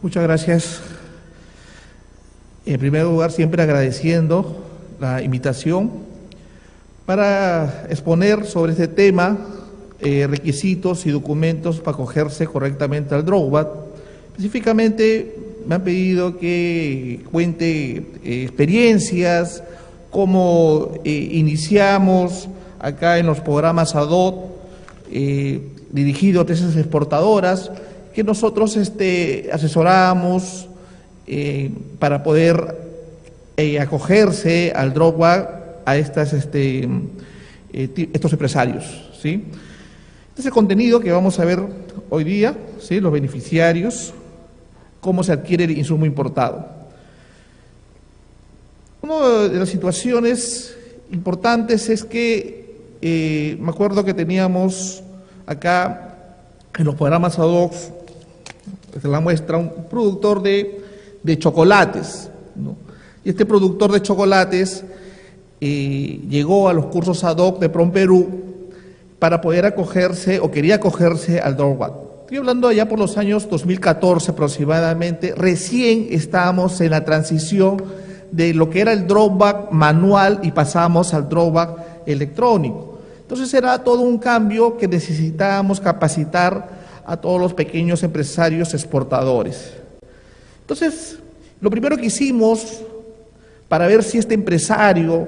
Muchas gracias. En primer lugar, siempre agradeciendo la invitación para exponer sobre este tema requisitos y documentos para acogerse correctamente al DROWBAT. Específicamente me han pedido que cuente experiencias, cómo iniciamos acá en los programas ADOT dirigidos a esas exportadoras, que nosotros asesoramos para poder acogerse al DROWBAT a estos empresarios, ¿sí? Este es el contenido que vamos a ver hoy día, ¿sí? Los beneficiarios, cómo se adquiere el insumo importado. Una de las situaciones importantes es que me acuerdo que teníamos acá en los programas ADOT, desde la muestra, un productor de chocolates, ¿no? Y este productor de chocolates llegó a los cursos ADOT de PROMPERÚ para poder acogerse, o quería acogerse al DROWBAT. Estoy hablando allá por los años 2014 aproximadamente. Recién estábamos en la transición de lo que era el DROWBAT manual y pasamos al DROWBAT electrónico. Entonces era todo un cambio que necesitábamos capacitar a todos los pequeños empresarios exportadores. Entonces, lo primero que hicimos para ver si este empresario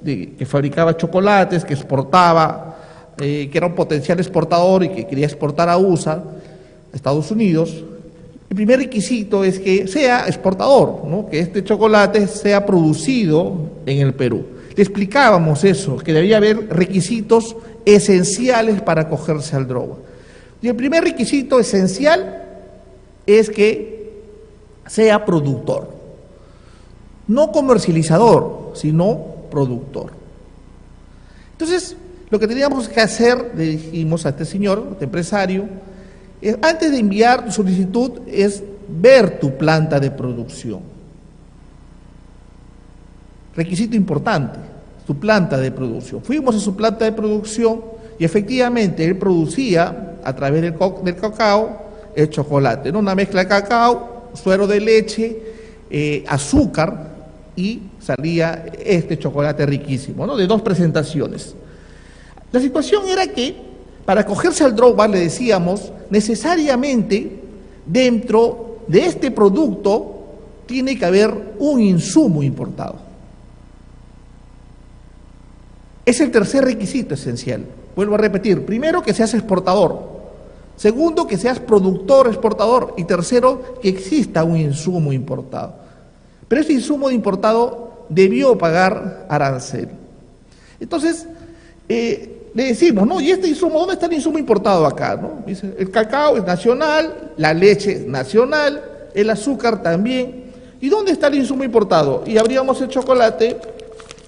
que fabricaba chocolates, que exportaba, que era un potencial exportador y que quería exportar a USA, a Estados Unidos, el primer requisito es que sea exportador, ¿no? Que este chocolate sea producido en el Perú. Le explicábamos eso, que debía haber requisitos esenciales para acogerse al DROWBAT. Y el primer requisito esencial es que sea productor, no comercializador, sino productor. Entonces, lo que teníamos que hacer, le dijimos a este señor, a este empresario, antes de enviar tu solicitud, es ver tu planta de producción. Requisito importante, tu planta de producción. Fuimos a su planta de producción y efectivamente él producía a través del cacao el chocolate, ¿no? Una mezcla de cacao, suero de leche, azúcar, y salía este chocolate riquísimo, ¿no? De 2 presentaciones. La situación era que para acogerse al DROWBAT, le decíamos, necesariamente dentro de este producto tiene que haber un insumo importado. Es el tercer requisito esencial. Vuelvo a repetir, primero que seas exportador, segundo que seas productor exportador y tercero que exista un insumo importado. Pero ese insumo importado debió pagar arancel. Entonces, le decimos, ¿no? ¿Y este insumo, dónde está el insumo importado acá, no? Dice, el cacao es nacional, la leche es nacional, el azúcar también. ¿Y dónde está el insumo importado? Y abríamos el chocolate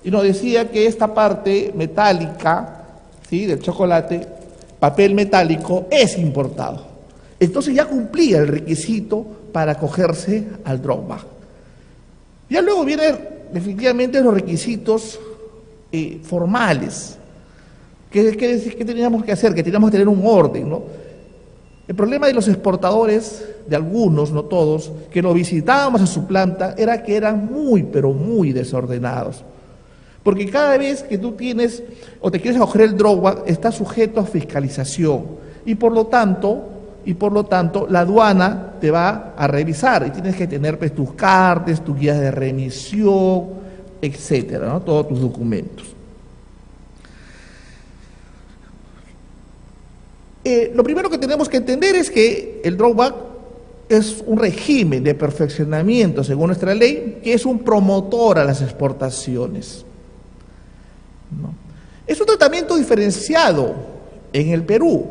y nos decía que esta parte metálica, ¿sí?, del chocolate, papel metálico, es importado. Entonces ya cumplía el requisito para acogerse al DROWBAT. Ya luego vienen definitivamente los requisitos formales. ¿Qué teníamos que hacer? Que teníamos que tener un orden, ¿no? El problema de los exportadores, de algunos, no todos, que lo visitábamos a su planta, era que eran muy, pero muy desordenados. Porque cada vez que tú tienes o te quieres acoger el DROWBAT, está sujeto a fiscalización. Y por lo tanto, la aduana te va a revisar y tienes que tener pues, tus cartes, tus guías de remisión, etcétera, ¿no? Todos tus documentos. Lo primero que tenemos que entender es que el DROWBAT es un régimen de perfeccionamiento, según nuestra ley, que es un promotor a las exportaciones, ¿no? Es un tratamiento diferenciado en el Perú,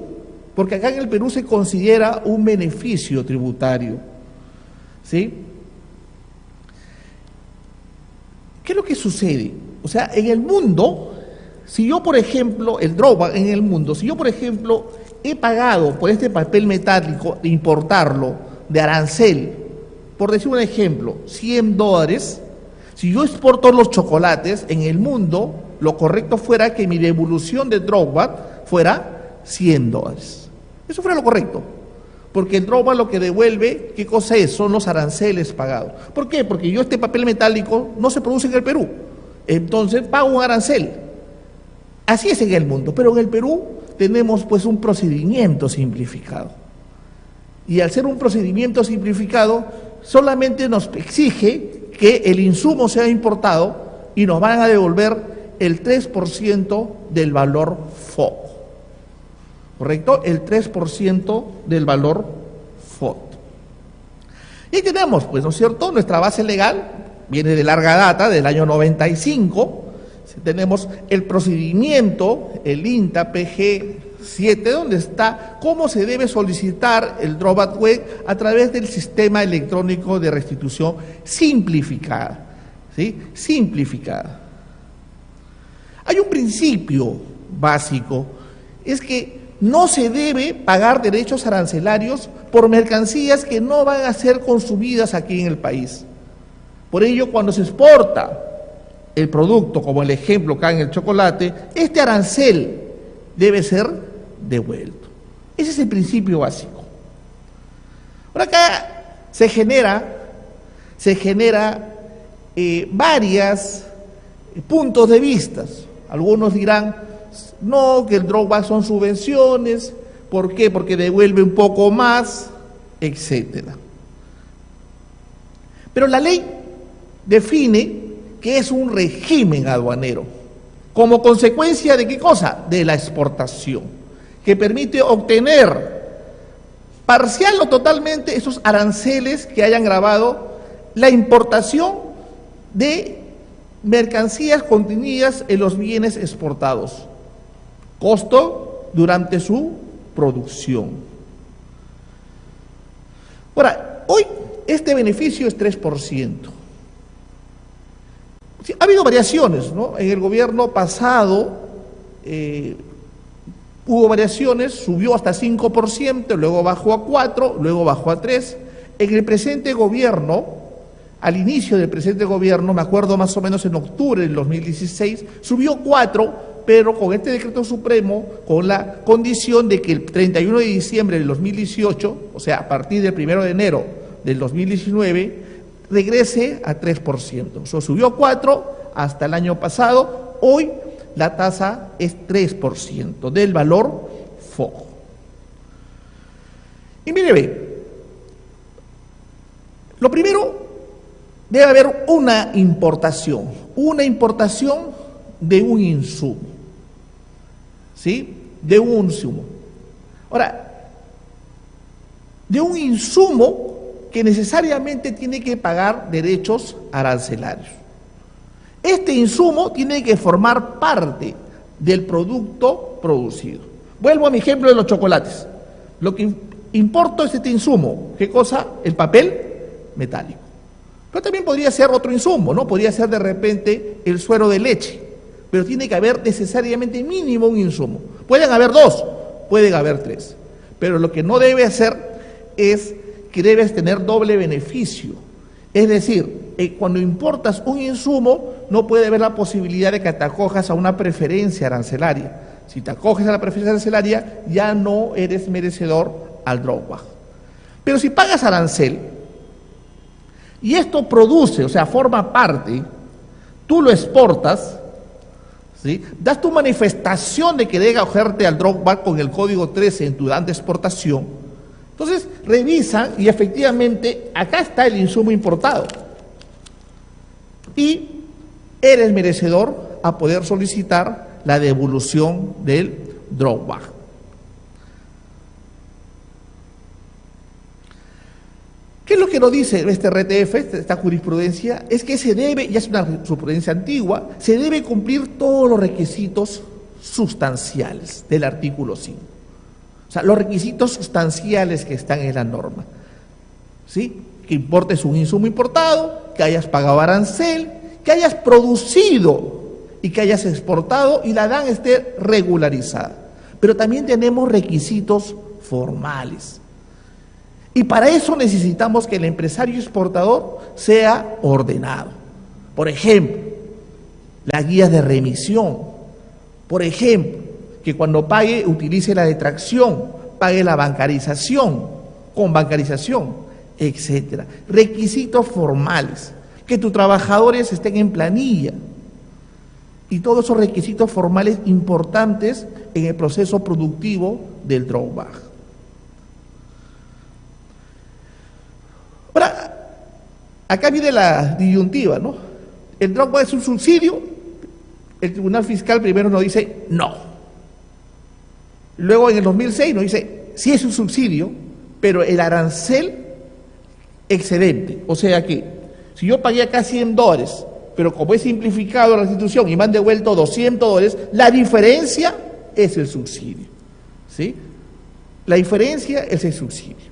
porque acá en el Perú se considera un beneficio tributario, ¿sí? ¿Qué es lo que sucede? O sea, en el mundo, si yo, por ejemplo, el DROWBAT en el mundo, si yo, por ejemplo, he pagado por este papel metálico de importarlo de arancel, por decir un ejemplo, $100, si yo exporto los chocolates en el mundo, lo correcto fuera que mi devolución de DROWBAT fuera $100. Eso fuera lo correcto. Porque el drawback lo que devuelve, ¿qué cosa es? Son los aranceles pagados. ¿Por qué? Porque yo este papel metálico no se produce en el Perú. Entonces pago un arancel. Así es en el mundo, pero en el Perú tenemos pues un procedimiento simplificado. Y al ser un procedimiento simplificado, solamente nos exige que el insumo sea importado y nos van a devolver el 3% del valor FOB. ¿Correcto? El 3% del valor FOB. Y ahí tenemos, pues, ¿no es cierto? Nuestra base legal viene de larga data, del año 95. Tenemos el procedimiento, el INTA PG7, donde está cómo se debe solicitar el drawback web a través del sistema electrónico de restitución simplificada. ¿Sí? Simplificada. Hay un principio básico, es que no se debe pagar derechos arancelarios por mercancías que no van a ser consumidas aquí en el país. Por ello, cuando se exporta el producto, como el ejemplo acá en el chocolate, este arancel debe ser devuelto. Ese es el principio básico. Ahora acá se genera varios puntos de vista. Algunos dirán, no, que el drawback son subvenciones. ¿Por qué? Porque devuelve un poco más, etcétera. Pero la ley define que es un régimen aduanero, como consecuencia de ¿qué cosa? De la exportación, que permite obtener parcial o totalmente esos aranceles que hayan gravado la importación de mercancías contenidas en los bienes exportados, costo durante su producción. Ahora, hoy este beneficio es 3%. Sí, ha habido variaciones, ¿no? En el gobierno pasado hubo variaciones, subió hasta 5%, luego bajó a 4%, luego bajó a 3%. En el presente gobierno, al inicio del presente gobierno, me acuerdo más o menos en octubre del 2016, subió 4%, pero con este decreto supremo, con la condición de que el 31 de diciembre del 2018, o sea, a partir del 1 de enero del 2019, regrese a 3%. Eso subió 4% hasta el año pasado. Hoy la tasa es 3% del valor FOB. Y mire, ve, lo primero, debe haber una importación de un insumo, ¿sí? De un insumo. Ahora, de un insumo que necesariamente tiene que pagar derechos arancelarios. Este insumo tiene que formar parte del producto producido. Vuelvo a mi ejemplo de los chocolates. Lo que importo es este insumo. ¿Qué cosa? El papel metálico. Pero también podría ser otro insumo, ¿no? Podría ser de repente el suero de leche. Pero tiene que haber necesariamente mínimo un insumo. Pueden haber 2, pueden haber 3. Pero lo que no debe hacer es que debes tener doble beneficio. Es decir, cuando importas un insumo, no puede haber la posibilidad de que te acojas a una preferencia arancelaria. Si te acoges a la preferencia arancelaria, ya no eres merecedor al drawback. Pero si pagas arancel, y esto produce, o sea, forma parte, tú lo exportas, ¿sí? Das tu manifestación de que debe acogerte al drawback con el código 13 en tu dan de exportación. Entonces, revisan y efectivamente acá está el insumo importado. Y eres merecedor a poder solicitar la devolución del drawback. ¿Qué es lo que nos dice este RTF, esta jurisprudencia? Es que se debe, ya es una jurisprudencia antigua, se debe cumplir todos los requisitos sustanciales del artículo 5. O sea, los requisitos sustanciales que están en la norma, ¿sí? Que importes un insumo importado, que hayas pagado arancel, que hayas producido y que hayas exportado y la DAN esté regularizada. Pero también tenemos requisitos formales. Y para eso necesitamos que el empresario exportador sea ordenado. Por ejemplo, las guías de remisión. Por ejemplo, que cuando pague utilice la detracción, pague la bancarización, con bancarización, etcétera. Requisitos formales, que tus trabajadores estén en planilla, y todos esos requisitos formales importantes en el proceso productivo del drawback. Ahora, acá viene la disyuntiva, ¿no? El drawback es un subsidio, el Tribunal Fiscal primero nos dice no. Luego en el 2006 nos dice sí es un subsidio, pero el arancel excedente, o sea que si yo pagué acá $100, pero como he simplificado la restitución y me han devuelto $200, la diferencia es el subsidio, ¿sí? La diferencia es el subsidio.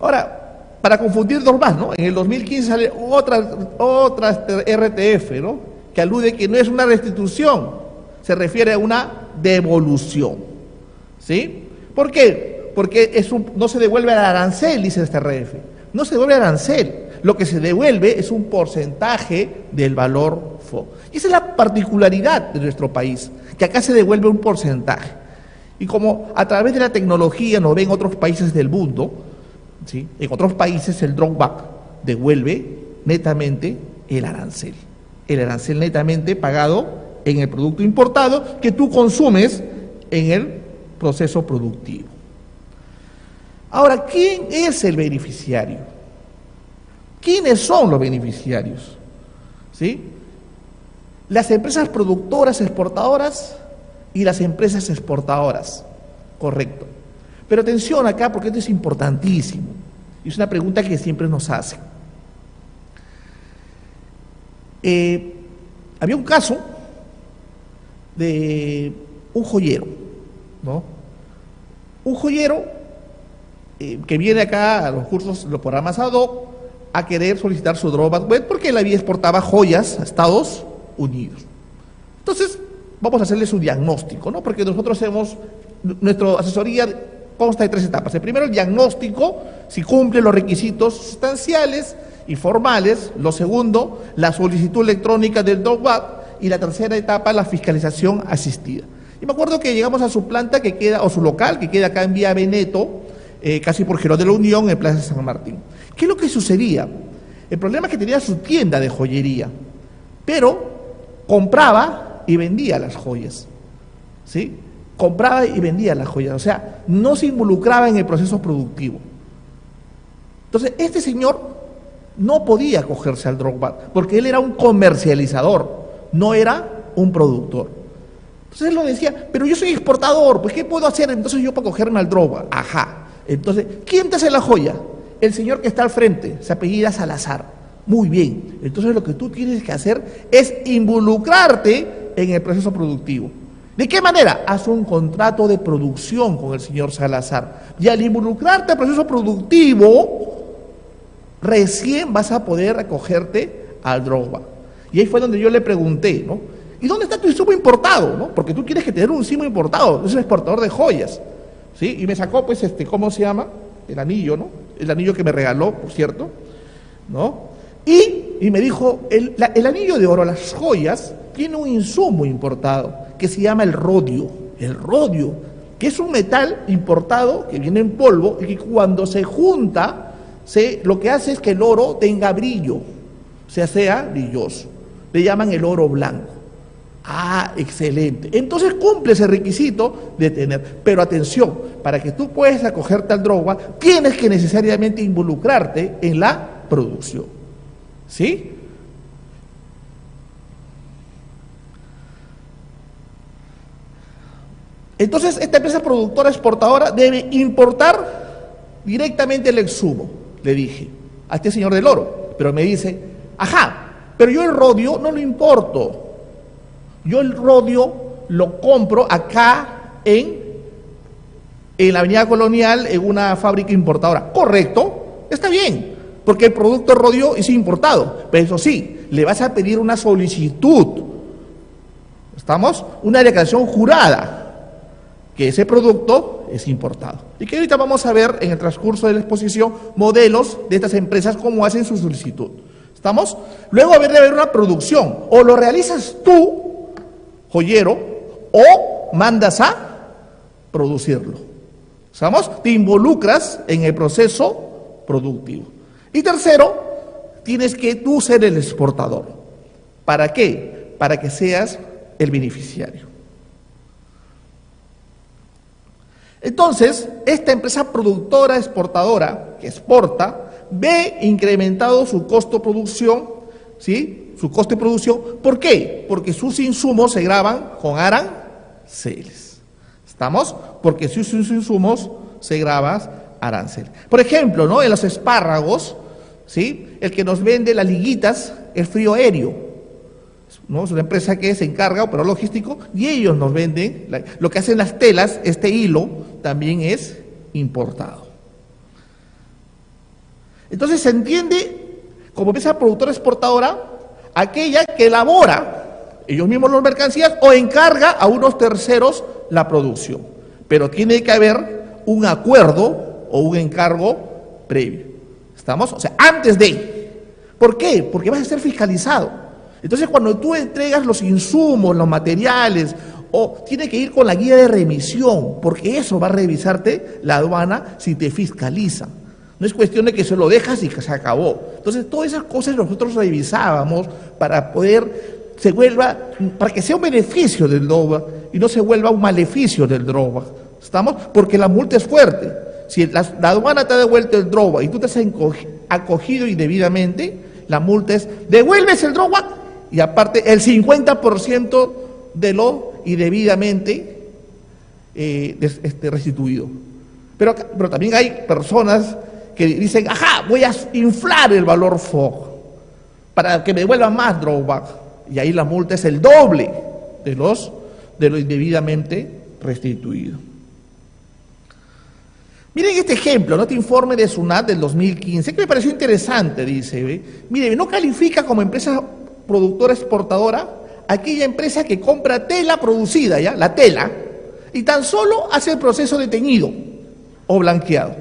Ahora, para confundir dos más, ¿no? En el 2015 sale otra RTF, ¿no? Que alude que no es una restitución, se refiere a una devolución, ¿sí? ¿Por qué? Porque no se devuelve al arancel, dice este RF, no se devuelve al arancel, lo que se devuelve es un porcentaje del valor FO. Y esa es la particularidad de nuestro país, que acá se devuelve un porcentaje. Y como a través de la tecnología nos ven otros países del mundo, ¿sí? En otros países el drawback devuelve netamente el arancel netamente pagado en el producto importado que tú consumes en el proceso productivo. Ahora, ¿quién es el beneficiario? ¿Quiénes son los beneficiarios? ¿Sí? Las empresas productoras exportadoras y las empresas exportadoras, correcto. Pero atención acá porque esto es importantísimo y es una pregunta que siempre nos hacen. Había un caso de un joyero, ¿no? Un joyero que viene acá a los cursos, los programas ad hoc, a querer solicitar su drawback web porque la vía exportaba joyas a Estados Unidos. Entonces, vamos a hacerle su diagnóstico, ¿no? Porque nosotros hacemos, nuestra asesoría consta de 3 etapas. El primero, el diagnóstico, si cumple los requisitos sustanciales y formales. Lo segundo, la solicitud electrónica del drawback. Y la tercera etapa, la fiscalización asistida. Y me acuerdo que llegamos a su planta que queda, o su local, que queda acá en Vía Veneto, casi por Girón de la Unión, en Plaza San Martín. ¿Qué es lo que sucedía? El problema es que tenía su tienda de joyería, pero compraba y vendía las joyas, ¿sí? Compraba y vendía las joyas, o sea, no se involucraba en el proceso productivo. Entonces, este señor no podía acogerse al drawback, porque él era un comercializador, no era un productor. Entonces él lo decía, pero yo soy exportador, pues ¿qué puedo hacer entonces yo para cogerme al drawback? Ajá. Entonces, ¿quién te hace la joya? El señor que está al frente, se apellida Salazar. Muy bien. Entonces lo que tú tienes que hacer es involucrarte en el proceso productivo. ¿De qué manera? Haz un contrato de producción con el señor Salazar. Y al involucrarte en el proceso productivo, recién vas a poder acogerte al drawback. Y ahí fue donde yo le pregunté, ¿no? ¿Y dónde está tu insumo importado? ¿No? Porque tú quieres que tener un insumo importado, es un exportador de joyas, ¿sí? Y me sacó, pues, ¿cómo se llama? El anillo, ¿no? El anillo que me regaló, por cierto, ¿no? Y me dijo, el anillo de oro, las joyas, tiene un insumo importado que se llama el rodio, que es un metal importado que viene en polvo y que cuando se junta, lo que hace es que el oro tenga brillo, o sea brilloso. Le llaman el oro blanco. Ah, excelente. Entonces cumple ese requisito de tener. Pero atención, para que tú puedas acogerte al drawback, tienes que necesariamente involucrarte en la producción. ¿Sí? Entonces, esta empresa productora exportadora debe importar directamente el exsumo, le dije a este señor del oro. Pero me dice, ajá, pero yo el rodio no lo importo. Yo el rodio lo compro acá en la Avenida Colonial, en una fábrica importadora. Correcto, está bien, porque el producto rodio es importado. Pero eso sí, le vas a pedir una solicitud, ¿estamos? Una declaración jurada, que ese producto es importado. Y que ahorita vamos a ver en el transcurso de la exposición modelos de estas empresas, cómo hacen su solicitud. ¿Estamos? Luego debe haber una producción, o lo realizas tú, joyero o mandas a producirlo. ¿Estamos? Te involucras en el proceso productivo. Y tercero, tienes que tú ser el exportador. ¿Para qué? Para que seas el beneficiario. Entonces, esta empresa productora exportadora que exporta ve incrementado su costo de producción, ¿sí? Su costo de producción. ¿Por qué? Porque sus insumos se graban con aranceles. ¿Estamos? Porque sus insumos se graban aranceles. Por ejemplo, ¿no? En los espárragos, ¿sí? El que nos vende las liguitas es Frío Aéreo, ¿no? Es una empresa que se encarga, operador logístico, y ellos nos venden, lo que hacen las telas, este hilo, también es importado. Entonces se entiende como empresa productora exportadora aquella que elabora ellos mismos las mercancías o encarga a unos terceros la producción. Pero tiene que haber un acuerdo o un encargo previo. ¿Estamos? O sea, antes de. ¿Por qué? Porque vas a ser fiscalizado. Entonces, cuando tú entregas los insumos, los materiales, o tiene que ir con la guía de remisión, porque eso va a revisarte la aduana si te fiscaliza. No es cuestión de que se lo dejas y que se acabó. Entonces, todas esas cosas nosotros revisábamos para para que sea un beneficio del drawback y no se vuelva un maleficio del drawback. ¿Estamos? Porque la multa es fuerte. Si la aduana te ha devuelto el drawback y tú te has acogido indebidamente, la multa es, devuelves el drawback y aparte el 50% de lo indebidamente restituido. Pero también hay personas que dicen, ajá, voy a inflar el valor FOB para que me devuelvan más drawback. Y ahí la multa es el doble de lo indebidamente restituido. Miren este ejemplo, ¿no? Este informe de SUNAT del 2015, que me pareció interesante, dice, mire, no califica como empresa productora exportadora aquella empresa que compra tela producida, ¿ya? La tela, y tan solo hace el proceso de teñido o blanqueado.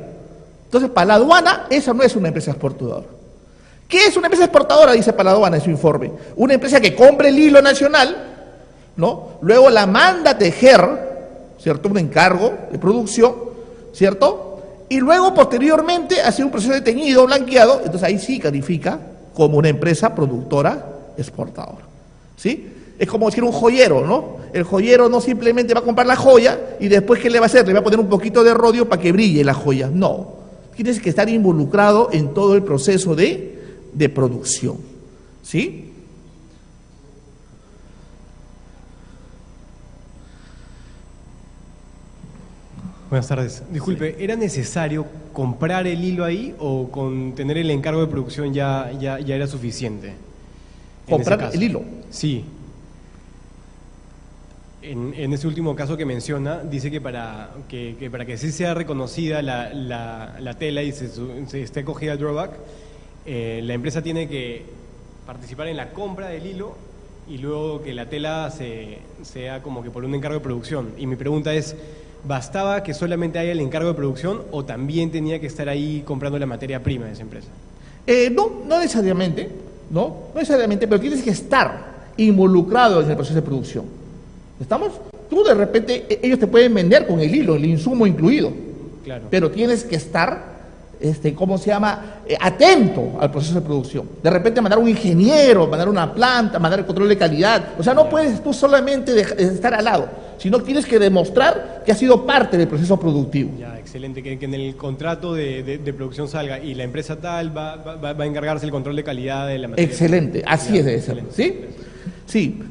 Entonces, para la aduana, esa no es una empresa exportadora. ¿Qué es una empresa exportadora? Dice para la aduana en su informe. Una empresa que compra el hilo nacional, ¿no? Luego la manda a tejer, ¿cierto? Un encargo de producción, ¿cierto? Y luego, posteriormente, hace un proceso de teñido, blanqueado, entonces ahí sí califica como una empresa productora exportadora, ¿sí? Es como decir un joyero, ¿no? El joyero no simplemente va a comprar la joya y después, ¿qué le va a hacer? Le va a poner un poquito de rodio para que brille la joya. No, tienes que estar involucrado en todo el proceso de producción, ¿sí? Buenas tardes. Disculpe, ¿era necesario comprar el hilo ahí o con tener el encargo de producción ya era suficiente? ¿Comprar el hilo? Sí. En ese último caso que menciona, dice que para que sí sea reconocida la tela y se esté acogida al drawback, la empresa tiene que participar en la compra del hilo y luego que la tela sea como que por un encargo de producción. Y mi pregunta es, ¿bastaba que solamente haya el encargo de producción o también tenía que estar ahí comprando la materia prima de esa empresa? No necesariamente, no necesariamente, pero tienes que estar involucrado en el proceso de producción. ¿Estamos? Tú de repente, ellos te pueden vender con el hilo, el insumo incluido, claro, pero tienes que estar, ¿cómo se llama?, atento al proceso de producción. De repente mandar un ingeniero, mandar una planta, mandar el control de calidad. O sea, no puedes tú solamente estar al lado, sino tienes que demostrar que has sido parte del proceso productivo. Ya, excelente, que en el contrato de producción salga y la empresa tal va a encargarse del control de calidad de la materia. Excelente, así Ya, es, debe ser, excelente. ¿sí?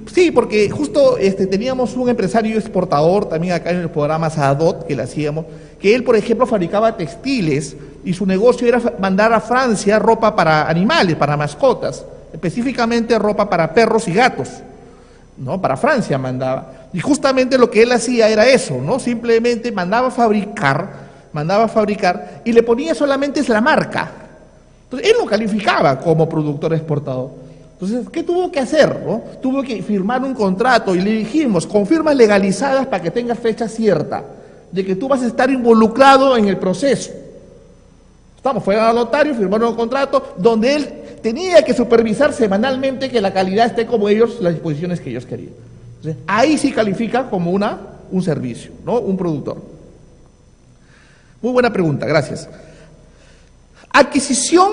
Sí, porque justo teníamos un empresario exportador también acá en el programa SADOT que le hacíamos, que él, por ejemplo, fabricaba textiles y su negocio era mandar a Francia ropa para animales, para mascotas, específicamente ropa para perros y gatos, ¿no? Para Francia mandaba. Y justamente lo que él hacía era eso, ¿no? Simplemente mandaba a fabricar y le ponía solamente la marca. Entonces, él no calificaba como productor exportador. Entonces, ¿qué tuvo que hacer? ¿No? Tuvo que firmar un contrato y le dijimos, con firmas legalizadas para que tengas fecha cierta, de que tú vas a estar involucrado en el proceso. Fueron al notario, firmaron un contrato donde él tenía que supervisar semanalmente que la calidad esté como ellos, las disposiciones que ellos querían. Entonces, ahí sí califica como un servicio, ¿no? Un productor. Muy buena pregunta, gracias. Adquisición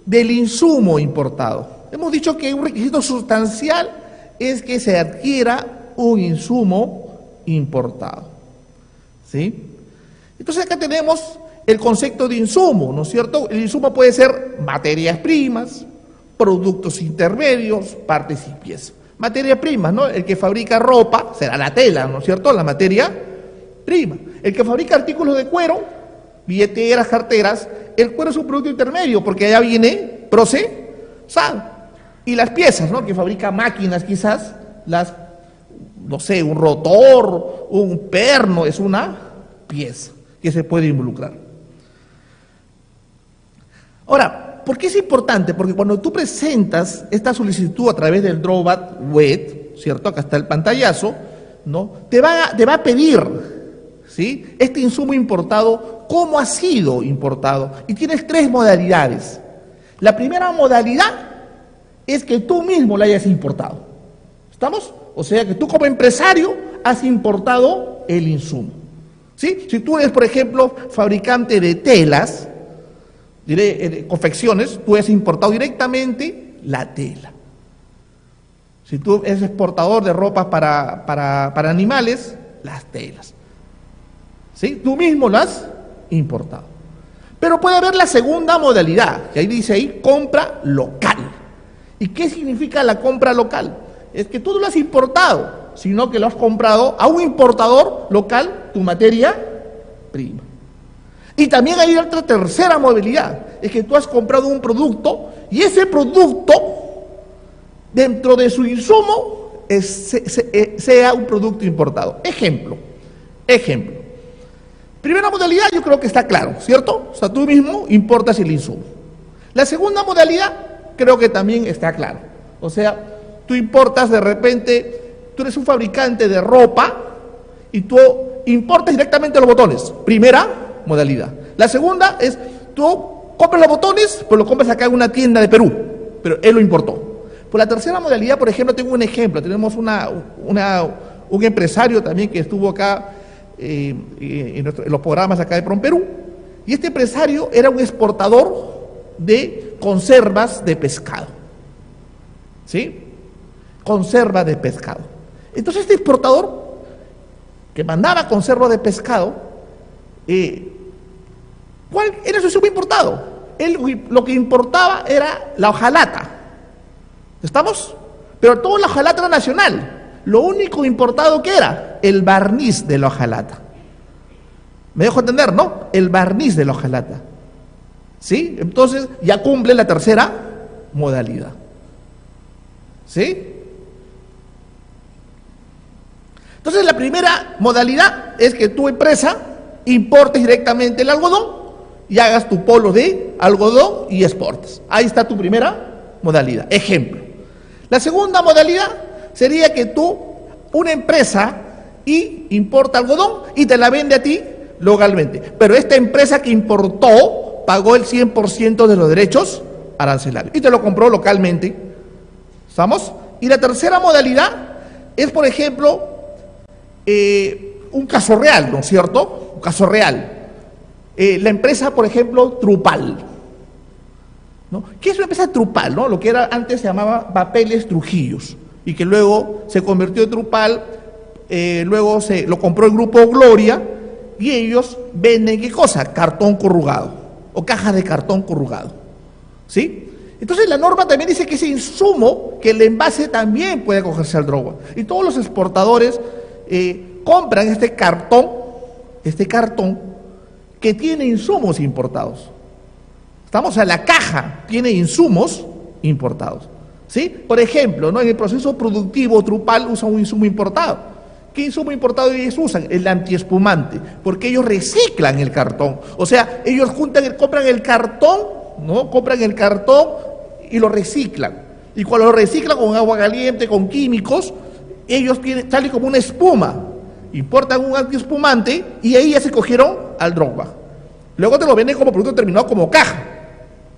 del insumo importado. Hemos dicho que un requisito sustancial es que se adquiera un insumo importado. ¿Sí? Entonces acá tenemos el concepto de insumo, ¿no es cierto? El insumo puede ser materias primas, productos intermedios, partes y piezas. Materias primas, ¿no? El que fabrica ropa será la tela, ¿no es cierto? La materia prima. El que fabrica artículos de cuero, billeteras, carteras, el cuero es un producto intermedio porque allá viene procesado. Y las piezas, ¿no? Que fabrica máquinas quizás, no sé, un rotor, un perno, es una pieza que se puede involucrar. Ahora, ¿por qué es importante? Porque cuando tú presentas esta solicitud a través del drawback web, ¿cierto? Acá está el pantallazo, ¿no? Te va a pedir, ¿sí? Este insumo importado, ¿cómo ha sido importado? Y tienes 3 modalidades. La primera modalidad es que tú mismo lo hayas importado. ¿Estamos? O sea, que tú como empresario has importado el insumo. ¿Sí? Si tú eres, por ejemplo, fabricante de telas, confecciones, tú has importado directamente la tela. Si tú eres exportador de ropas para animales, las telas. ¿Sí? Tú mismo las has importado. Pero puede haber la segunda modalidad, que ahí dice ahí, compra local. ¿Y qué significa la compra local? Es que tú no lo has importado, sino que lo has comprado a un importador local, tu materia prima. Y también hay otra tercera modalidad, es que tú has comprado un producto y ese producto, dentro de su insumo, sea un producto importado. Ejemplo. Primera modalidad yo creo que está claro, ¿cierto? O sea, tú mismo importas el insumo. La segunda modalidad creo que también está claro. O sea, tú importas de repente, tú eres un fabricante de ropa y tú importas directamente los botones. Primera modalidad. La segunda es, tú compras los botones, pero lo compras acá en una tienda de Perú, pero él lo importó. Por la tercera modalidad, por ejemplo, tengo un ejemplo. Tenemos un empresario también que estuvo acá en los programas acá de PROMPERÚ, y este empresario era un exportador de conservas de pescado. ¿Sí? Conserva de pescado. Entonces este exportador que mandaba conservas de pescado, ¿cuál era su insumo importado? Él lo que importaba era la hojalata. ¿Estamos? Pero toda la hojalata era nacional. Lo único importado que era el barniz de la hojalata. ¿Me dejo entender, no? El barniz de la hojalata. ¿Sí? Entonces ya cumple la tercera modalidad. ¿Sí? Entonces la primera modalidad es que tu empresa importes directamente el algodón y hagas tu polo de algodón y exportes. Ahí está tu primera modalidad. Ejemplo. La segunda modalidad sería que tú, una empresa, importa algodón y te la vende a ti localmente. Pero esta empresa que importó pagó el 100% de los derechos arancelarios y te lo compró localmente. ¿Estamos? Y la tercera modalidad es, por ejemplo, un caso real, ¿no es cierto? Un caso real. La empresa, por ejemplo, Trupal, ¿no? ¿Qué es una empresa Trupal, no? Lo que era antes se llamaba Papeles Trujillos y que luego se convirtió en Trupal, luego lo compró el grupo Gloria y ellos venden, ¿qué cosa? Cartón corrugado o cajas de cartón corrugado, ¿sí? Entonces la norma también dice que ese insumo, que el envase también puede acogerse al drawback. Y todos los exportadores compran este cartón que tiene insumos importados. ¿Estamos? O sea, la caja tiene insumos importados. ¿Sí? Por ejemplo, ¿no? En el proceso productivo Trupal usa un insumo importado. ¿Qué insumo importado ellos usan? El antiespumante, porque ellos reciclan el cartón. O sea, ellos compran el cartón, ¿no? Compran el cartón y lo reciclan. Y cuando lo reciclan con agua caliente, con químicos, ellos sale como una espuma. Importan un antiespumante y ahí ya se cogieron al drawback. Luego te lo venden como producto terminado como caja.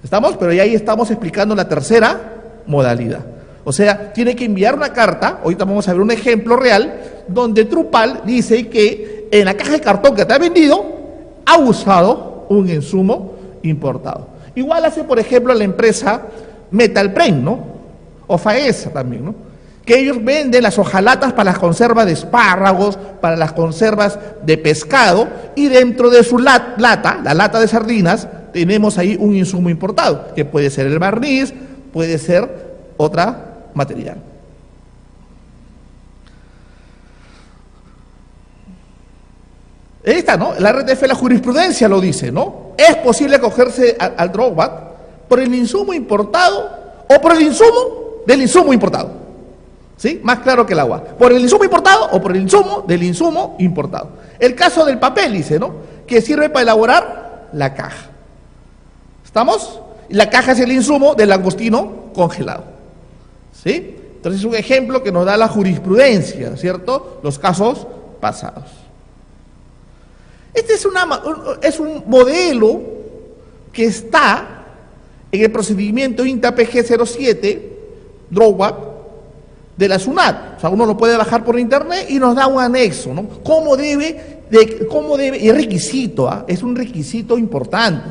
¿Estamos? Pero ya ahí estamos explicando la tercera modalidad. O sea, tiene que enviar una carta, ahorita vamos a ver un ejemplo real, donde Trupal dice que en la caja de cartón que te ha vendido, ha usado un insumo importado. Igual hace, por ejemplo, la empresa Metalpren, ¿no? O Faesa también, ¿no? Que ellos venden las hojalatas para las conservas de espárragos, para las conservas de pescado, y dentro de su lata, la lata de sardinas, tenemos ahí un insumo importado, que puede ser el barniz, puede ser otra material. Esta, ¿no? La RTF, la jurisprudencia lo dice, ¿no? Es posible acogerse al drawback por el insumo importado o por el insumo del insumo importado. ¿Sí? Más claro que el agua. Por el insumo importado o por el insumo del insumo importado. El caso del papel, dice, ¿no? Que sirve para elaborar la caja. ¿Estamos? Y la caja es el insumo del langostino congelado. ¿Sí? Entonces es un ejemplo que nos da la jurisprudencia, ¿cierto? Los casos pasados. Este es un modelo que está en el procedimiento INTA-PG 07, drawback, de la SUNAT. O sea, uno lo puede bajar por internet y nos da un anexo, ¿no? Cómo debe, y es requisito, ¿ah? Es un requisito importante.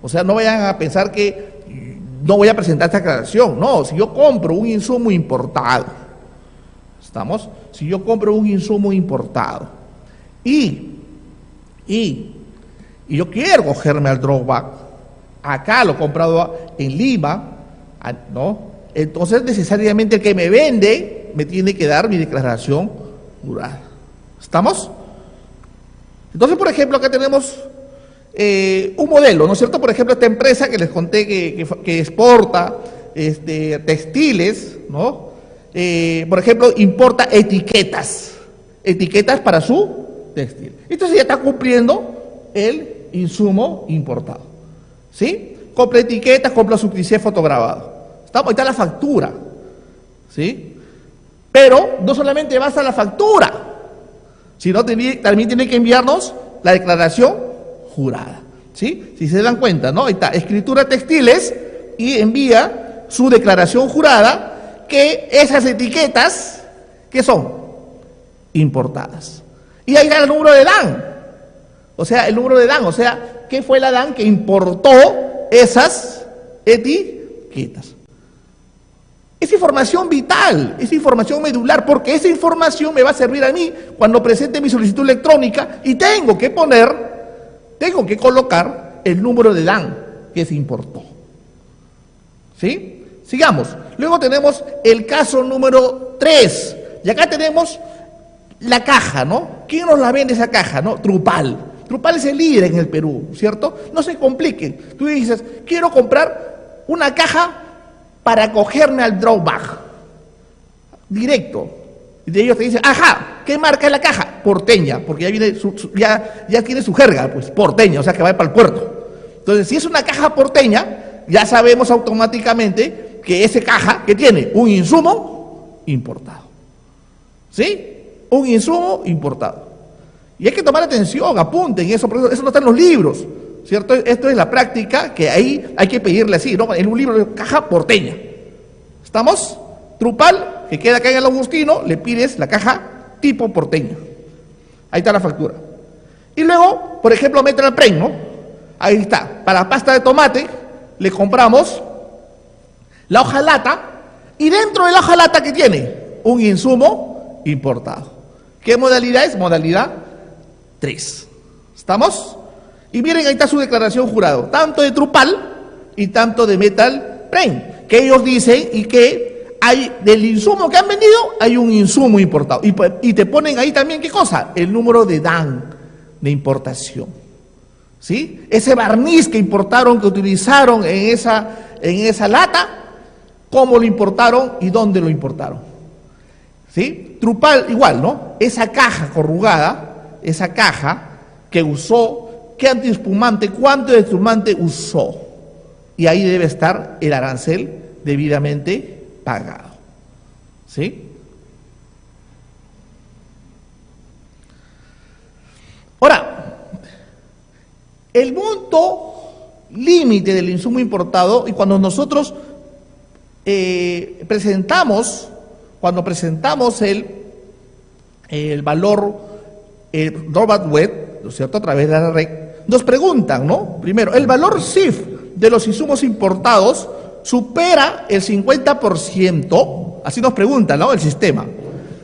O sea, no vayan a pensar que no voy a presentar esta aclaración. No, si yo compro un insumo importado, ¿estamos? Si yo compro un insumo importado y yo quiero cogerme al drawback, acá lo he comprado en Lima, ¿no? Entonces necesariamente el que me vende me tiene que dar mi declaración jurada. ¿Estamos? Entonces, por ejemplo, acá tenemos un modelo, ¿no es cierto? Por ejemplo, esta empresa que les conté que exporta textiles, ¿no? Por ejemplo, importa etiquetas para su textil. Entonces ya está cumpliendo el insumo importado. ¿Sí? Compra etiquetas, compra su cliché fotograbado. Ahí está la factura. ¿Sí? Pero no solamente basta la factura, sino también tiene que enviarnos la declaración jurada. ¿Sí? Si se dan cuenta, ¿no? Ahí está, escritura textiles, y envía su declaración jurada, que esas etiquetas, ¿qué son? Importadas. Y ahí está el número de DAN. O sea, el número de DAN. O sea, ¿qué fue la DAN que importó esas etiquetas? Es información vital, es información medular, porque esa información me va a servir a mí cuando presente mi solicitud electrónica y tengo que colocar el número de DAN que se importó. ¿Sí? Sigamos. Luego tenemos el caso número 3. Y acá tenemos la caja, ¿no? ¿Quién nos la vende esa caja, no? Trupal. Trupal es el líder en el Perú, ¿cierto? No se compliquen. Tú dices, quiero comprar una caja para cogerme al drawback. Directo. Y de ellos te dicen, ajá, ¿qué marca es la caja? Porteña, porque ya viene ya tiene su jerga, pues, porteña, o sea que va para el puerto. Entonces, si es una caja porteña, ya sabemos automáticamente que esa caja que tiene un insumo importado. ¿Sí? Un insumo importado. Y hay que tomar atención, apunten eso, porque eso no está en los libros, ¿cierto? Esto es la práctica que ahí hay que pedirle así, ¿no? En un libro de caja porteña. ¿Estamos? Trupal, que queda acá en el Augustino, le pides la caja tipo porteña. Ahí está la factura. Y luego, por ejemplo, Metalpren, ¿no? Ahí está. Para pasta de tomate, le compramos la hojalata, y dentro de la hojalata, ¿qué tiene? Un insumo importado. ¿Qué modalidad es? Modalidad 3. ¿Estamos? Y miren, ahí está su declaración jurado, tanto de Trupal y tanto de Metalpren, que ellos dicen y que hay del insumo que han vendido, hay un insumo importado. Y te ponen ahí también, ¿qué cosa? El número de DAN, de importación. ¿Sí? Ese barniz que importaron, que utilizaron en esa lata, cómo lo importaron y dónde lo importaron. ¿Sí? Trupal igual, ¿no? Esa caja corrugada, esa caja que usó, ¿qué antiespumante, cuánto de espumante usó? Y ahí debe estar el arancel debidamente pagado. ¿Sí? Ahora, el monto límite del insumo importado, y cuando nosotros cuando presentamos el valor drawback web, ¿no es cierto?, a través de la red, nos preguntan, ¿no? Primero, el valor CIF de los insumos importados supera el 50%, así nos pregunta, ¿no?, el sistema.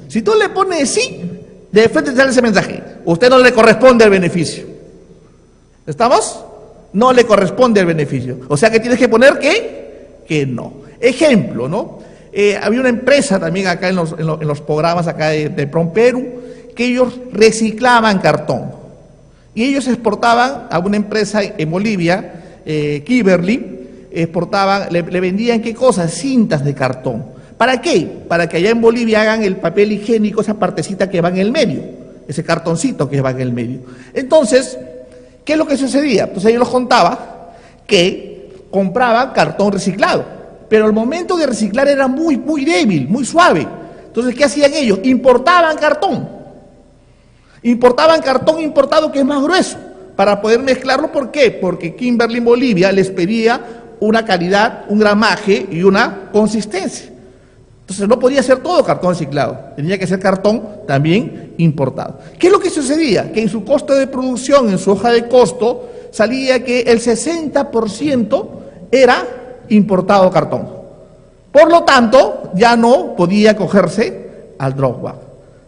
Si tú le pones sí, de frente te sale ese mensaje, usted no le corresponde el beneficio. ¿Estamos? No le corresponde el beneficio. O sea que tienes que poner que no. Ejemplo, ¿no? Había una empresa también acá en los programas acá de Promperú, que ellos reciclaban cartón. Y ellos exportaban a una empresa en Bolivia, Kimberly, le vendían, ¿qué cosas? Cintas de cartón. ¿Para qué? Para que allá en Bolivia hagan el papel higiénico, esa partecita que va en el medio, ese cartoncito que va en el medio. Entonces, ¿qué es lo que sucedía? Pues ellos los contaba que compraban cartón reciclado, pero el momento de reciclar era muy, muy débil, muy suave. Entonces, ¿qué hacían ellos? Importaban cartón importado que es más grueso, para poder mezclarlo. ¿Por qué? Porque Kimberly en Bolivia les pedía una calidad, un gramaje y una consistencia. Entonces no podía ser todo cartón reciclado, tenía que ser cartón también importado. ¿Qué es lo que sucedía? Que en su costo de producción, en su hoja de costo, salía que el 60% era importado cartón. Por lo tanto, ya no podía acogerse al drawback.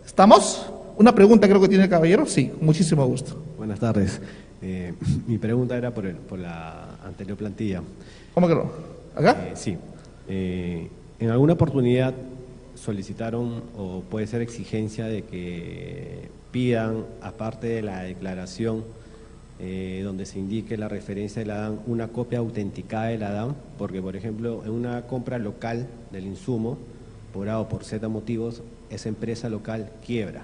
¿Estamos? Una pregunta creo que tiene el caballero. Sí, muchísimo gusto. Buenas tardes. Mi pregunta era por la anterior plantilla. ¿Cómo que no? ¿Acá? Sí. En alguna oportunidad solicitaron, o puede ser exigencia, de que pidan, aparte de la declaración donde se indique la referencia de la DAN, una copia autenticada de la DAN, porque por ejemplo en una compra local del insumo, por A o por Z motivos, esa empresa local quiebra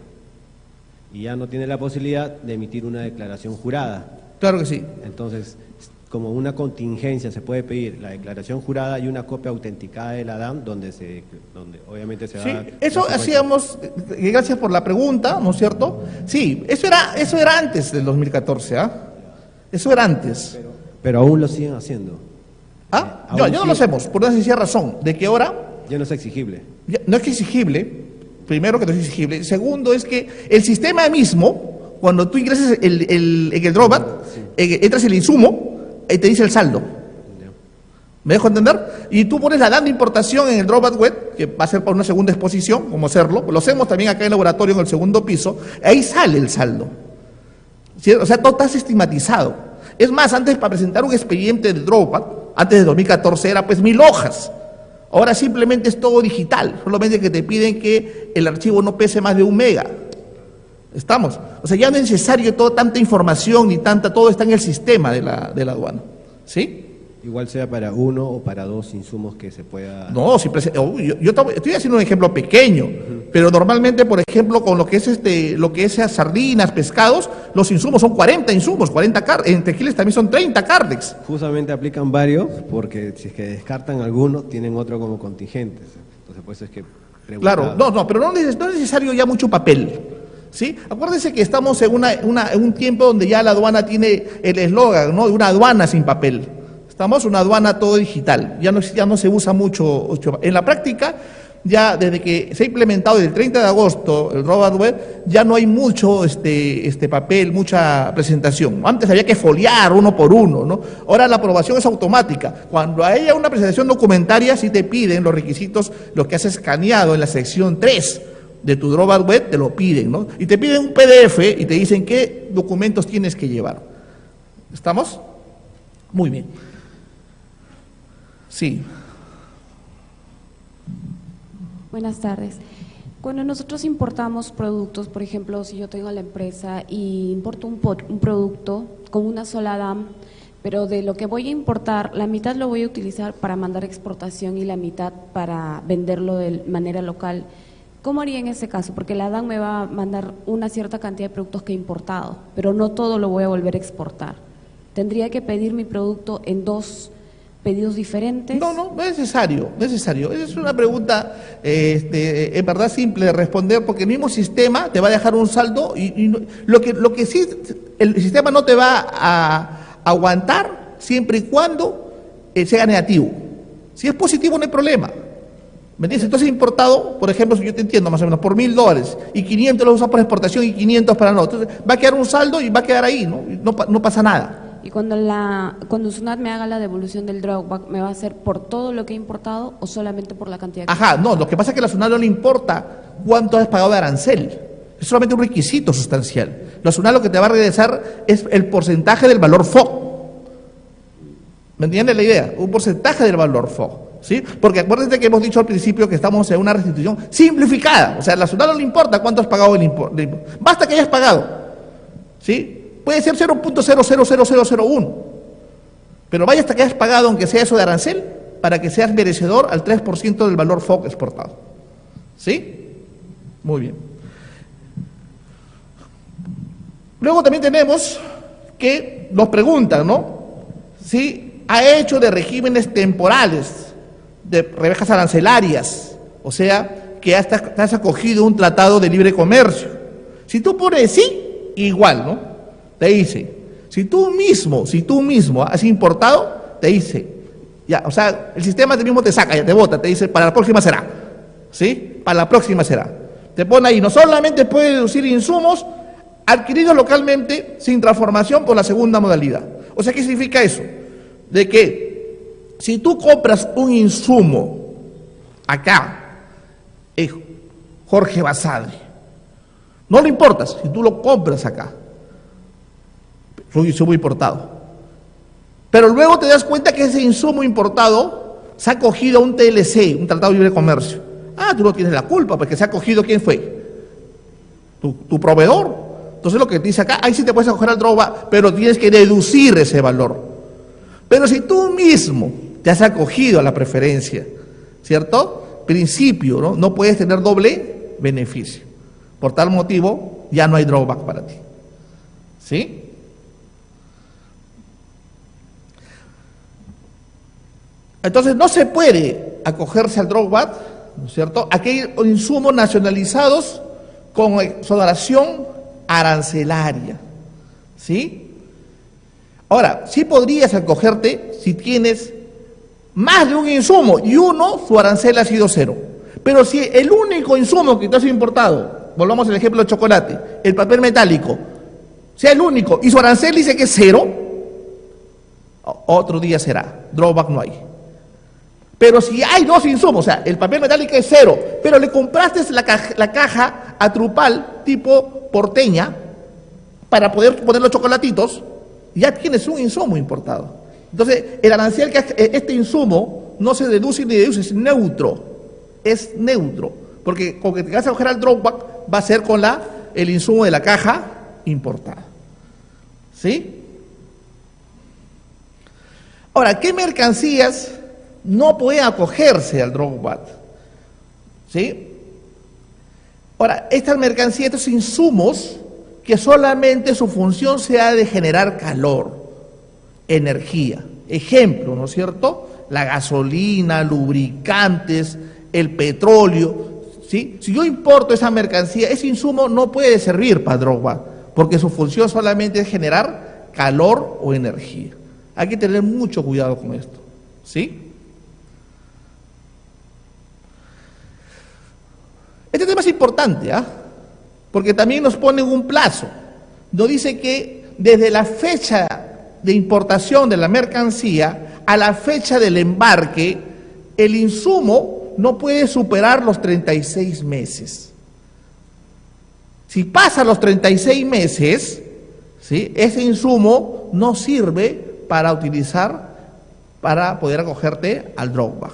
y ya no tiene la posibilidad de emitir una declaración jurada. Claro que sí. Entonces, como una contingencia se puede pedir la declaración jurada y una copia autenticada de la DAN donde obviamente se va a... Sí, eso hacíamos, gracias por la pregunta, ¿no es cierto? Sí, eso era antes del 2014, ¿ah? Eso era antes. Pero aún lo siguen haciendo. ¿Ah? Ya no lo hacemos, por una sencilla razón, de que ahora... Ya no es exigible. No es exigible, primero que no es exigible. Segundo es que el sistema mismo, cuando tú ingresas en el drawback, entras el insumo, y te dice el saldo. ¿Me dejo entender? Y tú pones la DAN de importación en el drawback web, que va a ser para una segunda exposición, como hacerlo. Lo hacemos también acá en el laboratorio en el segundo piso. Ahí sale el saldo. ¿Sí? O sea, todo está sistematizado. Es más, antes para presentar un expediente de drawback, antes de 2014 era pues 1000 hojas. Ahora simplemente es todo digital. Solamente que te piden que el archivo no pese más de 1 mega. ¿Estamos? O sea, ya no es necesario tanta información ni todo está en el sistema de la aduana. ¿Sí? Igual sea para 1 o para 2 insumos que se pueda... No, yo estoy haciendo un ejemplo pequeño, pero normalmente, por ejemplo, con lo que es sardinas, pescados, los insumos son 40 insumos, 40 en tequiles también son 30 cardex. Justamente aplican varios, porque si es que descartan algunos, tienen otro como contingentes. Entonces, pues es que... Claro, pero no es necesario ya mucho papel. ¿Sí? Acuérdense que estamos en un tiempo donde ya la aduana tiene el eslogan, ¿no? Una aduana sin papel. Estamos una aduana todo digital. Ya no se usa mucho. En la práctica, ya desde que se ha implementado el 30 de agosto el drawback web, ya no hay mucho papel, mucha presentación. Antes había que foliar uno por uno, ¿no? Ahora la aprobación es automática. Cuando haya una presentación documentaria, sí te piden los requisitos, lo que has escaneado en la sección 3 de tu drawback web, te lo piden, ¿no? Y te piden un PDF y te dicen qué documentos tienes que llevar. ¿Estamos? Muy bien. Sí. Buenas tardes. Cuando nosotros importamos productos, por ejemplo, si yo tengo la empresa y importo un producto con una sola DAM, pero de lo que voy a importar, la mitad lo voy a utilizar para mandar exportación y la mitad para venderlo de manera local, ¿cómo haría en ese caso? Porque la DAN me va a mandar una cierta cantidad de productos que he importado, pero no todo lo voy a volver a exportar. ¿Tendría que pedir mi producto en 2 pedidos diferentes? No es necesario. Esa es una pregunta, en verdad simple de responder, porque el mismo sistema te va a dejar un saldo y lo que sí, el sistema no te va a aguantar siempre y cuando sea negativo. Si es positivo no hay problema. ¿Me entiendes? Entonces importado, por ejemplo, si yo te entiendo más o menos, por $1.000 y 500 los usas por exportación y 500 para no. Entonces va a quedar un saldo y va a quedar ahí, ¿no? No pasa nada. Y cuando SUNAT me haga la devolución del drawback, ¿me va a hacer por todo lo que he importado o solamente por la cantidad que Ajá, no, lo que pasa es que a la SUNAT no le importa cuánto has pagado de arancel. Es solamente un requisito sustancial. La SUNAT lo que te va a regresar es el porcentaje del valor FOB. ¿Me entiendes la idea? Un porcentaje del valor FOB. ¿Sí? Porque acuérdense que hemos dicho al principio que estamos en una restitución simplificada. O sea, a la SUNAT no le importa cuánto has pagado el impuesto. Basta que hayas pagado. ¿Sí? Puede ser 0.000001. Pero vaya hasta que hayas pagado, aunque sea eso de arancel, para que seas merecedor al 3% del valor FOB exportado. ¿Sí? Muy bien. Luego también tenemos que nos preguntan, ¿no? Si ha hecho de regímenes temporales, de rebajas arancelarias, o sea, que te has acogido un tratado de libre comercio. Si tú pones sí, igual, ¿no? Te dice, si tú mismo has importado, te dice, ya, o sea, el sistema mismo te saca, ya te bota, te dice, para la próxima será, ¿sí? Para la próxima será. Te pone ahí, no solamente puede deducir insumos adquiridos localmente sin transformación por la segunda modalidad. O sea, ¿qué significa eso? De que si tú compras un insumo acá, Jorge Basadre, no le importa si tú lo compras acá, es un insumo importado. Pero luego te das cuenta que ese insumo importado se ha cogido a un TLC, un Tratado de Libre Comercio. Ah, tú no tienes la culpa, porque se ha cogido, ¿quién fue? Tu proveedor. Entonces lo que te dice acá, ahí sí te puedes acoger al drawback, pero tienes que deducir ese valor. Pero si tú mismo te has acogido a la preferencia, ¿cierto? Principio, ¿no? No puedes tener doble beneficio. Por tal motivo, ya no hay drawback para ti. ¿Sí? Entonces no se puede acogerse al drawback, ¿no es cierto? Aquellos insumos nacionalizados con exoneración arancelaria, ¿sí? Ahora, sí podrías acogerte si tienes más de un insumo y su arancel ha sido 0. Pero si el único insumo que te has importado, volvamos al ejemplo del chocolate, el papel metálico, sea el único y su arancel dice que es 0, otro día será, drawback no hay. Pero si hay dos insumos, o sea, el papel metálico es 0, pero le compraste la caja a Trupal tipo porteña para poder poner los chocolatitos, ya tienes un insumo importado. Entonces, el arancel que este insumo no se deduce ni deduce, es neutro. Es neutro, porque con que te vas a coger al drawback va a ser con el insumo de la caja importada. ¿Sí? Ahora, ¿qué mercancías no pueden acogerse al drawback? ¿Sí? Ahora, estas mercancías, estos insumos, que solamente su función sea de generar calor, energía. Ejemplo, ¿no es cierto? La gasolina, lubricantes, el petróleo, ¿sí? Si yo importo esa mercancía, ese insumo no puede servir para drawback, porque su función solamente es generar calor o energía. Hay que tener mucho cuidado con esto, ¿sí? Este tema es importante, porque también nos pone un plazo. Nos dice que desde la fecha de importación de la mercancía a la fecha del embarque, el insumo no puede superar los 36 meses. Si pasa los 36 meses, ¿sí?, ese insumo no sirve para utilizar, para poder acogerte al drawback.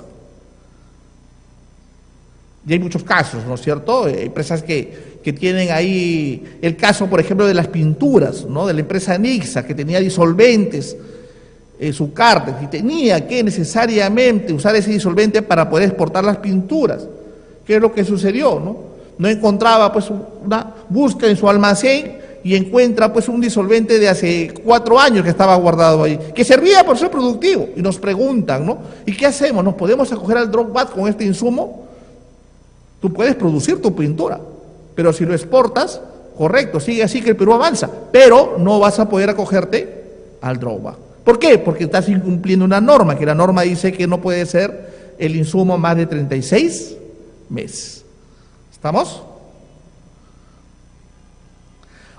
Y hay muchos casos, ¿no es cierto? Hay empresas que tienen ahí el caso, por ejemplo, de las pinturas, ¿no? De la empresa Nixa, que tenía disolventes en su carta y tenía que necesariamente usar ese disolvente para poder exportar las pinturas. ¿Qué es lo que sucedió, no? No encontraba, pues, una búsqueda en su almacén y encuentra, pues, un disolvente de hace 4 años que estaba guardado ahí, que servía por ser productivo. Y nos preguntan, ¿no? ¿Y qué hacemos? ¿Nos podemos acoger al drawback con este insumo? Tú puedes producir tu pintura, pero si lo exportas, correcto, sigue así que el Perú avanza, pero no vas a poder acogerte al drawback. ¿Por qué? Porque estás incumpliendo una norma, que la norma dice que no puede ser el insumo más de 36 meses. ¿Estamos?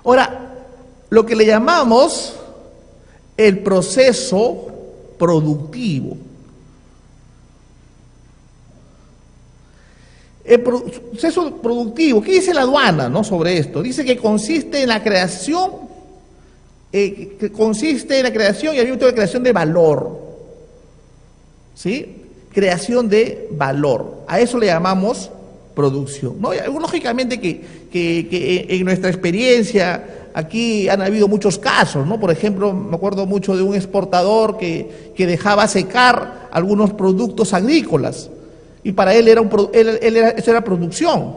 Ahora, lo que le llamamos el proceso productivo. El proceso productivo, ¿qué dice la aduana, no, sobre esto? Dice que consiste en la creación, y había de creación de valor. ¿Sí? Creación de valor. A eso le llamamos producción, ¿no? Lógicamente que en nuestra experiencia aquí han habido muchos casos, ¿no? Por ejemplo, me acuerdo mucho de un exportador que dejaba secar algunos productos agrícolas y para él eso era producción,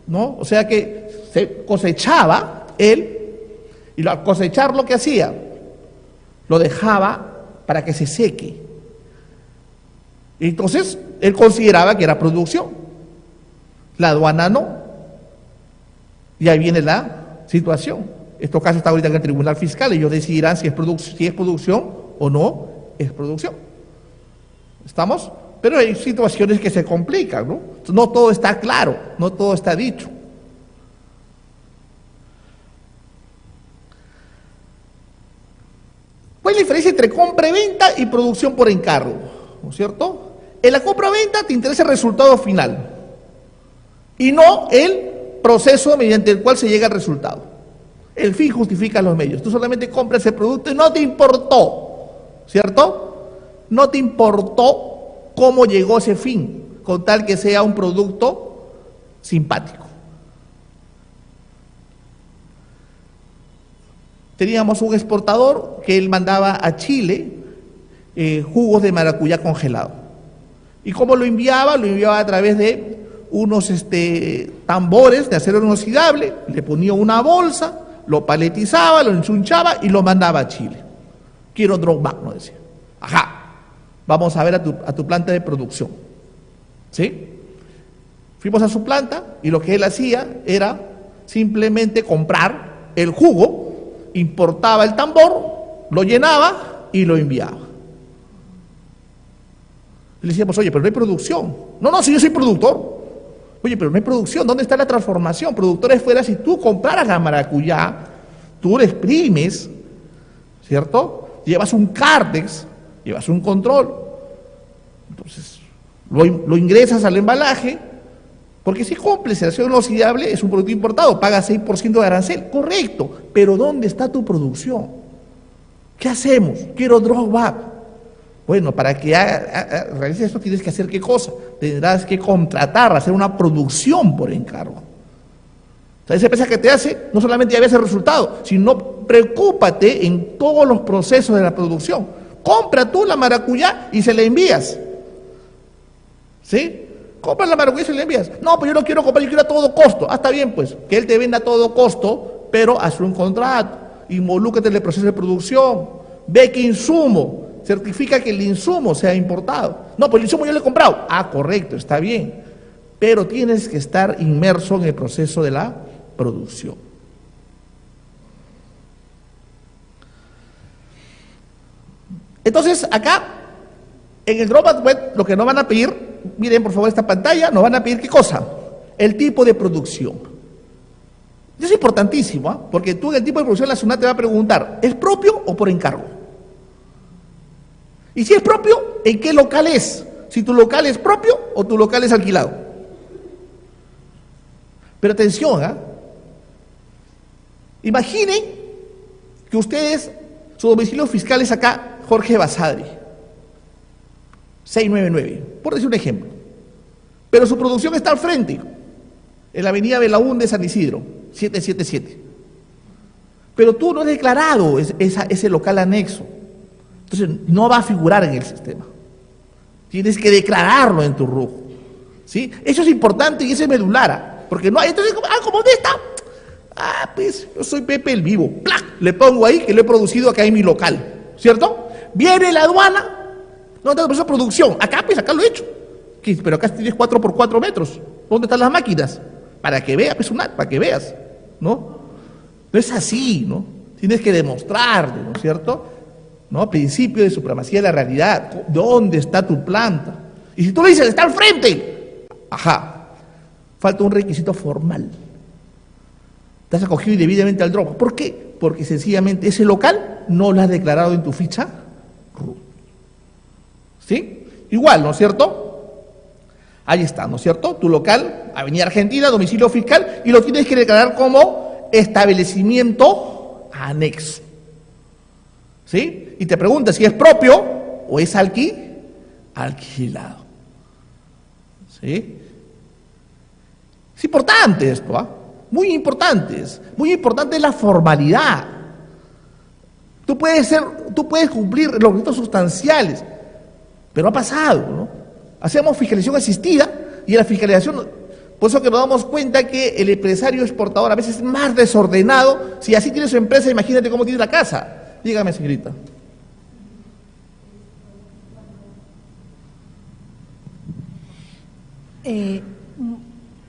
¿no? O sea que se cosechaba él y al cosechar lo que hacía, lo dejaba para que se seque. Y entonces él consideraba que era producción. La aduana no. Y ahí viene la situación. Estos casos están ahorita en el Tribunal Fiscal y ellos decidirán si es producción o no es producción. ¿Estamos? Pero hay situaciones que se complican, ¿no? No todo está claro, no todo está dicho. ¿Cuál es la diferencia entre compra-venta y producción por encargo? ¿No es cierto? En la compra-venta te interesa el resultado final y no el proceso mediante el cual se llega al resultado. El fin justifica los medios. Tú solamente compras el producto y no te importó, ¿cierto? No te importó cómo llegó ese fin, con tal que sea un producto simpático. Teníamos un exportador que él mandaba a Chile jugos de maracuyá congelado. ¿Y cómo lo enviaba? Lo enviaba a través de unos tambores de acero inoxidable, le ponía una bolsa, lo paletizaba, lo enchunchaba y lo mandaba a Chile. Quiero drawback, no decía. Ajá. Vamos a ver a tu planta de producción. ¿Sí? Fuimos a su planta y lo que él hacía era simplemente comprar el jugo, importaba el tambor, lo llenaba y lo enviaba. Y le decíamos, oye, pero no hay producción. No, si yo soy productor. Oye, pero no hay producción. ¿Dónde está la transformación? Productores fuera, si tú compraras la maracuyá, tú la exprimes, ¿cierto? Llevas un cártex, llevas un control, entonces lo ingresas al embalaje, porque si cumples el acero inoxidable es un producto importado, pagas 6% de arancel, correcto, pero ¿dónde está tu producción? ¿Qué hacemos? Quiero drawback. Bueno, para que realices esto tienes que hacer ¿qué cosa? Tendrás que contratar, hacer una producción por encargo. O sea, esa empresa que te hace, no solamente ya ves el resultado, sino preocúpate en todos los procesos de la producción. Compra tú la maracuyá y se la envías. ¿Sí? Compra la maracuyá y se la envías. No, pues yo no quiero comprar, yo quiero a todo costo. Ah, está bien, pues, que él te venda a todo costo, pero haz un contrato, involúcrate en el proceso de producción, ve qué insumo, certifica que el insumo sea importado. No, pues el insumo yo lo he comprado. Ah, correcto, está bien, pero tienes que estar inmerso en el proceso de la producción. Entonces, acá, en el drawback web, lo que nos van a pedir, miren por favor esta pantalla, nos van a pedir ¿qué cosa? El tipo de producción. Eso es importantísimo, ¿eh? Porque tú en el tipo de producción la SUNAT te va a preguntar, ¿es propio o por encargo? Y si es propio, ¿en qué local es? Si tu local es propio o tu local es alquilado. Pero atención, ¿eh? Imaginen que ustedes, su domicilio fiscal es acá, Jorge Basadre, 699, por decir un ejemplo. Pero su producción está al frente, en la avenida Belaúnde, San Isidro, 777. Pero tú no has declarado ese local anexo. Entonces no va a figurar en el sistema. Tienes que declararlo en tu RUC. ¿Sí? Eso es importante y eso es medular. Porque no hay, entonces, ¿cómo dónde está? Ah, pues yo soy Pepe el Vivo. ¡Plac! Le pongo ahí que lo he producido acá en mi local. ¿Cierto? Viene la aduana. No tengo proceso de producción. Acá, pues, acá lo he hecho. ¿Qué? Pero acá tienes 4x4 metros. ¿Dónde están las máquinas? Para que veas, pues, para que veas. ¿No? No es así, ¿no? Tienes que demostrarlo, ¿no es cierto? ¿No? Principio de supremacía de la realidad. ¿Dónde está tu planta? Y si tú le dices, está al frente, ajá, falta un requisito formal. Te has acogido indebidamente al drawback. ¿Por qué? Porque sencillamente ese local no lo has declarado en tu ficha RUT. ¿Sí? Igual, ¿no es cierto? Ahí está, ¿no es cierto? Tu local, Avenida Argentina, domicilio fiscal, y lo tienes que declarar como establecimiento anexo. ¿Sí? Y te preguntas si es propio o es alquilado. ¿Sí? Es importante esto, ¿ah? Muy importante es la formalidad. Tú puedes cumplir los requisitos sustanciales, pero ha pasado, ¿no? Hacemos fiscalización asistida y en la fiscalización, por eso que nos damos cuenta que el empresario exportador a veces es más desordenado. Si así tiene su empresa, imagínate cómo tiene la casa. Dígame, señorita.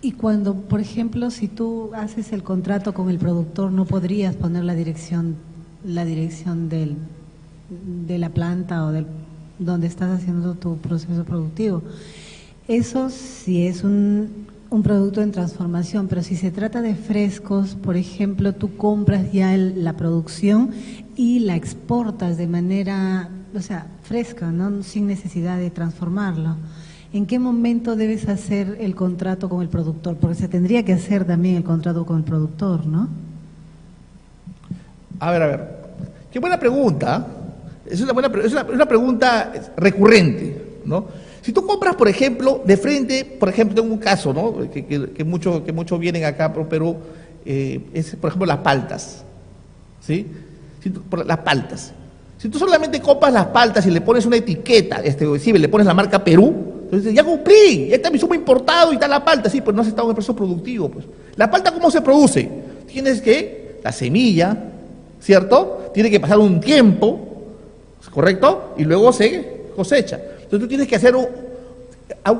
Y cuando, por ejemplo, si tú haces el contrato con el productor, no podrías poner la dirección de la planta o donde estás haciendo tu proceso productivo. Eso sí es un producto en transformación, pero si se trata de frescos, por ejemplo, tú compras ya la producción y la exportas de manera, o sea, fresca, ¿no? Sin necesidad de transformarlo. ¿En qué momento debes hacer el contrato con el productor? Porque se tendría que hacer también el contrato con el productor, ¿no? A ver. Qué buena pregunta. Es una pregunta recurrente, ¿no? Si tú compras, por ejemplo, de frente, por ejemplo, tengo un caso, ¿no? Que muchos vienen acá por Perú, es, por ejemplo, las paltas, ¿sí? Las paltas. Si tú solamente compras las paltas y le pones una etiqueta, le pones la marca Perú, entonces ya cumplí, ya está mi sumo importado y está la palta, sí, pues no has estado en el proceso productivo, pues. ¿La palta cómo se produce? Tienes que, la semilla, ¿cierto? Tiene que pasar un tiempo, ¿correcto? Y luego se cosecha. Entonces tú tienes que hacer un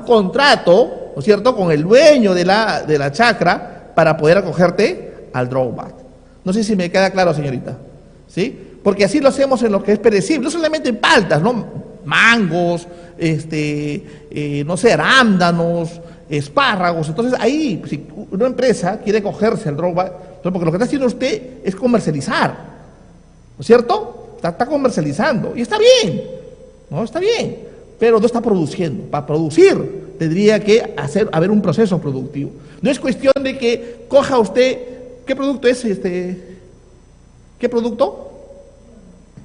contrato, ¿no es cierto?, con el dueño de la chacra para poder acogerte al drawback. No sé si me queda claro, señorita, ¿sí? Porque así lo hacemos en lo que es perecible, no solamente en paltas, ¿no? Mangos, no sé, arándanos, espárragos. Entonces ahí, si una empresa quiere cogerse al drawback, porque lo que está haciendo usted es comercializar, ¿no es cierto? Está comercializando, y está bien, ¿no? Está bien, pero no está produciendo. Para producir tendría que haber un proceso productivo. No es cuestión de que coja usted, ¿qué producto es ¿Qué producto?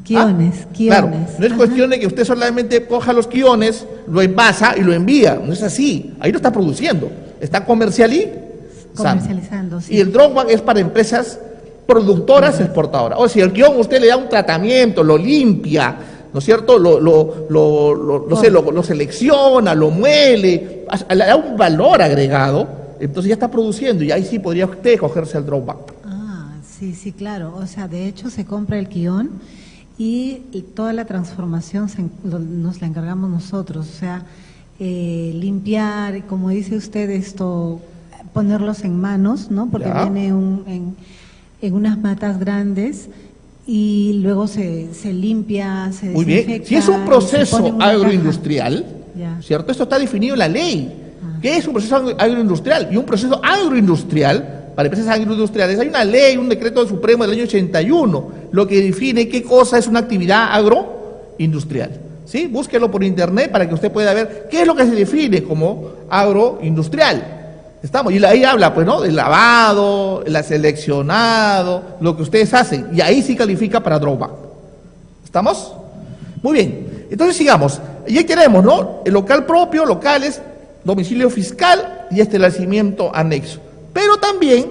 Quiones. Claro, no es cuestión de que usted solamente coja los quiones, lo envasa y lo envía. No es así. Ahí no está produciendo. Está comercializando. Sí. Y el drawback es para empresas productoras exportadoras. O si el quión usted le da un tratamiento, lo limpia, ¿no es cierto? Lo selecciona, lo muele, le da un valor agregado, entonces ya está produciendo y ahí sí podría usted cogerse al drawback. Sí, claro. O sea, de hecho se compra el quión y toda la transformación nos la encargamos nosotros, o sea, limpiar, como dice usted, ponerlos en manos, ¿no? Porque viene en unas matas grandes y luego se limpia, se desinfecta. Muy bien, si es un proceso agroindustrial, ¿cierto? Esto está definido en la ley. ¿Qué es un proceso agroindustrial? Y un proceso agroindustrial, para empresas agroindustriales, hay una ley, un decreto supremo del año 81, lo que define qué cosa es una actividad agroindustrial. ¿Sí? Búsquelo por internet para que usted pueda ver qué es lo que se define como agroindustrial. Y ahí habla, pues, ¿no? Del lavado, el seleccionado, lo que ustedes hacen, y ahí sí califica para drawback. ¿Estamos? Muy bien. Entonces sigamos. Y ahí tenemos, ¿no? El local propio, locales, domicilio fiscal y establecimiento anexo. Pero también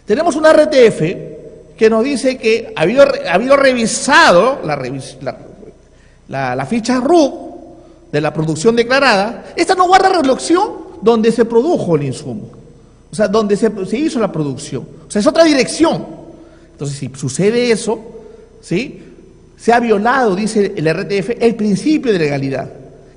tenemos una RTF que nos dice que ha habido revisado la ficha RUT de la producción declarada. Esta no guarda relación donde se produjo el insumo, o sea, donde se hizo la producción. O sea, es otra dirección. Entonces, si sucede eso, ¿sí?, se ha violado, dice el RTF, el principio de legalidad,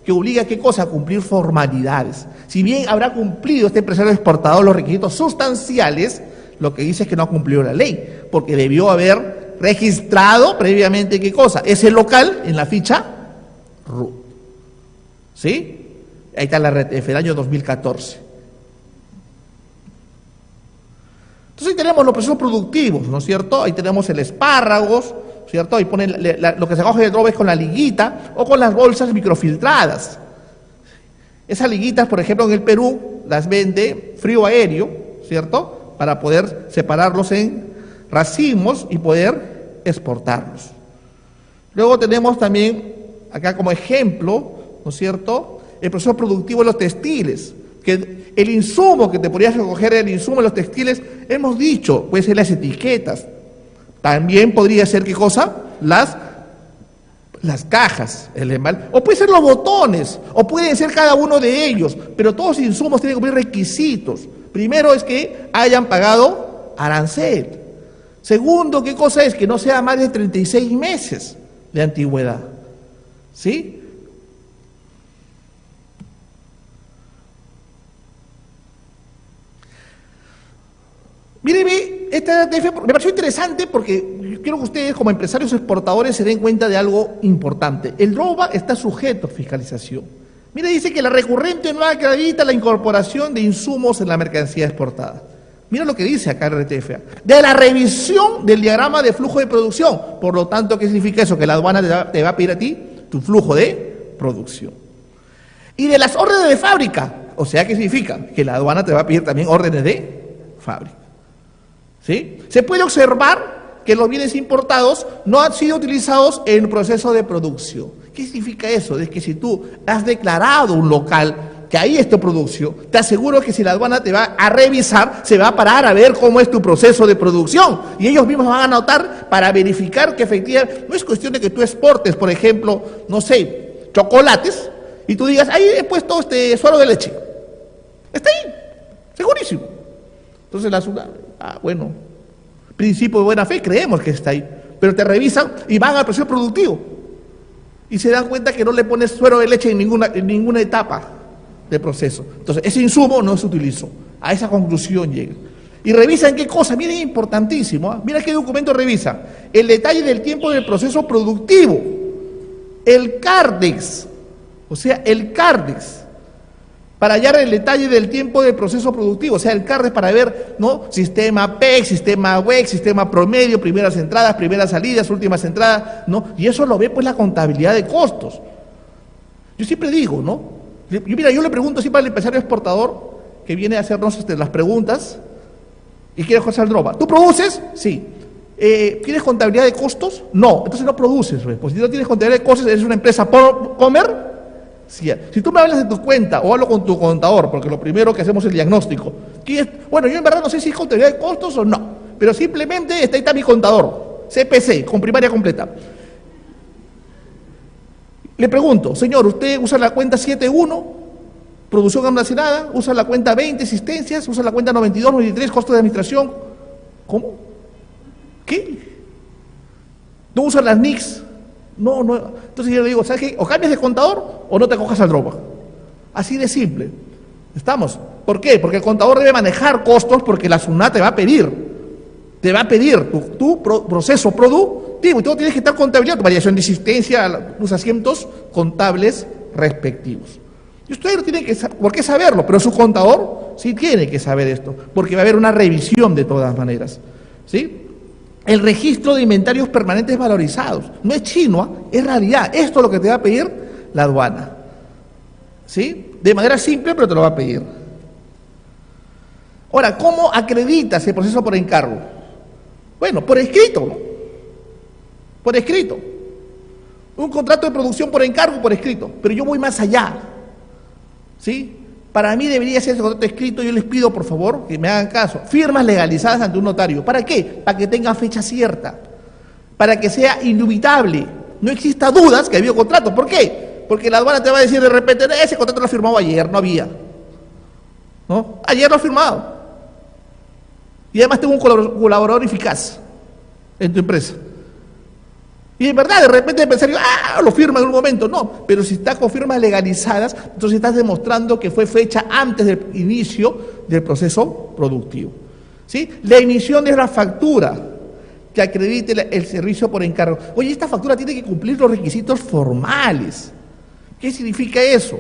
que obliga a qué cosa, a cumplir formalidades. Si bien habrá cumplido este empresario exportador los requisitos sustanciales, lo que dice es que no ha cumplido la ley, porque debió haber registrado previamente qué cosa, ese local en la ficha RUT. ¿Sí? Ahí está la RTF del año 2014. Entonces ahí tenemos los procesos productivos, ¿no es cierto? Ahí tenemos el espárragos, ¿cierto? Ahí ponen lo que se coge de droga es con la liguita o con las bolsas microfiltradas. Esas liguitas, por ejemplo, en el Perú las vende Frío Aéreo, ¿cierto? Para poder separarlos en racimos y poder exportarlos. Luego tenemos también, acá como ejemplo, ¿no es cierto?, el proceso productivo de los textiles, que el insumo que te podrías recoger, el insumo de los textiles, hemos dicho, puede ser las etiquetas, también podría ser, ¿qué cosa?, las cajas, el esmalte, o puede ser los botones, o pueden ser cada uno de ellos, pero todos los insumos tienen que cumplir requisitos. Primero es que hayan pagado arancel. Segundo, ¿qué cosa es? Que no sea más de 36 meses de antigüedad. ¿Sí? Míreme, esta RTF me pareció interesante porque quiero que ustedes como empresarios exportadores se den cuenta de algo importante. El drawback está sujeto a fiscalización. Mira, dice que la recurrente no acredita la incorporación de insumos en la mercancía exportada. Mira lo que dice acá el RTF. De la revisión del diagrama de flujo de producción. Por lo tanto, ¿qué significa eso? Que la aduana te va a pedir a ti tu flujo de producción. Y de las órdenes de fábrica. O sea, ¿qué significa? Que la aduana te va a pedir también órdenes de fábrica. ¿Sí? Se puede observar que los bienes importados no han sido utilizados en el proceso de producción. ¿Qué significa eso? Es que si tú has declarado un local que ahí es tu producción, te aseguro que si la aduana te va a revisar, se va a parar a ver cómo es tu proceso de producción. Y ellos mismos van a anotar para verificar que efectivamente no es cuestión de que tú exportes, por ejemplo, no sé, chocolates, y tú digas, ahí he puesto suero de leche. Está ahí, segurísimo. Entonces la ciudad, bueno, principio de buena fe, creemos que está ahí, pero te revisan y van al proceso productivo y se dan cuenta que no le pones suero de leche en ninguna etapa del proceso. Entonces ese insumo no se utilizó, a esa conclusión llegan. Y revisan qué cosa, miren, importantísimo, mira qué documento revisa, el detalle del tiempo del proceso productivo, el CARDEX, o sea, el CARDEX, para hallar el detalle del tiempo del proceso productivo, o sea, el CARDEX para ver, ¿no?, sistema PEC, sistema WEC, sistema promedio, primeras entradas, primeras salidas, últimas entradas, ¿no? Y eso lo ve pues la contabilidad de costos. Yo siempre digo, ¿no? Yo le pregunto siempre al empresario exportador que viene a hacernos las preguntas y quiere hacer droga. ¿Tú produces? Sí. ¿Tienes contabilidad de costos? No. Entonces no produces, pues si no tienes contabilidad de costos, eres una empresa por comer. Si tú me hablas de tu cuenta o hablo con tu contador, porque lo primero que hacemos es el diagnóstico. Bueno, yo en verdad no sé si es contabilidad de costos o no, pero simplemente ahí está mi contador, CPC, con primaria completa. Le pregunto, señor, ¿usted usa la cuenta 7.1, producción almacenada? ¿Usa la cuenta 20, existencias? ¿Usa la cuenta 92, 93, costos de administración? ¿Cómo? ¿Qué? ¿No usa las NICs? No. Entonces yo le digo, ¿sabes qué? O cambias de contador o no te cojas al droga. Así de simple. ¿Estamos? ¿Por qué? Porque el contador debe manejar costos porque la SUNAT te va a pedir tu proceso productivo y tú tienes que estar contabilizado, tu variación de existencia, tus asientos contables respectivos. Y usted no tiene por qué saberlo, pero su contador sí tiene que saber esto, porque va a haber una revisión de todas maneras. ¿Sí? El registro de inventarios permanentes valorizados. No es chino, es realidad. Esto es lo que te va a pedir la aduana. ¿Sí? De manera simple, pero te lo va a pedir. Ahora, ¿cómo acreditas el proceso por encargo? Bueno, por escrito, ¿no? Por escrito. Un contrato de producción por encargo, por escrito. Pero yo voy más allá. ¿Sí? Para mí debería ser ese contrato escrito. Yo les pido, por favor, que me hagan caso. Firmas legalizadas ante un notario. ¿Para qué? Para que tenga fecha cierta. Para que sea indubitable. No exista dudas que ha habido contrato. ¿Por qué? Porque la aduana te va a decir de repente, ese contrato lo ha firmado ayer, no había. ¿No? Ayer lo ha firmado. Y además tengo un colaborador eficaz en tu empresa. Y en verdad, de repente el empresario, lo firma en un momento. No, pero si está con firmas legalizadas, entonces estás demostrando que fue fecha antes del inicio del proceso productivo. ¿Sí? La emisión de la factura que acredite el servicio por encargo. Oye, esta factura tiene que cumplir los requisitos formales. ¿Qué significa eso?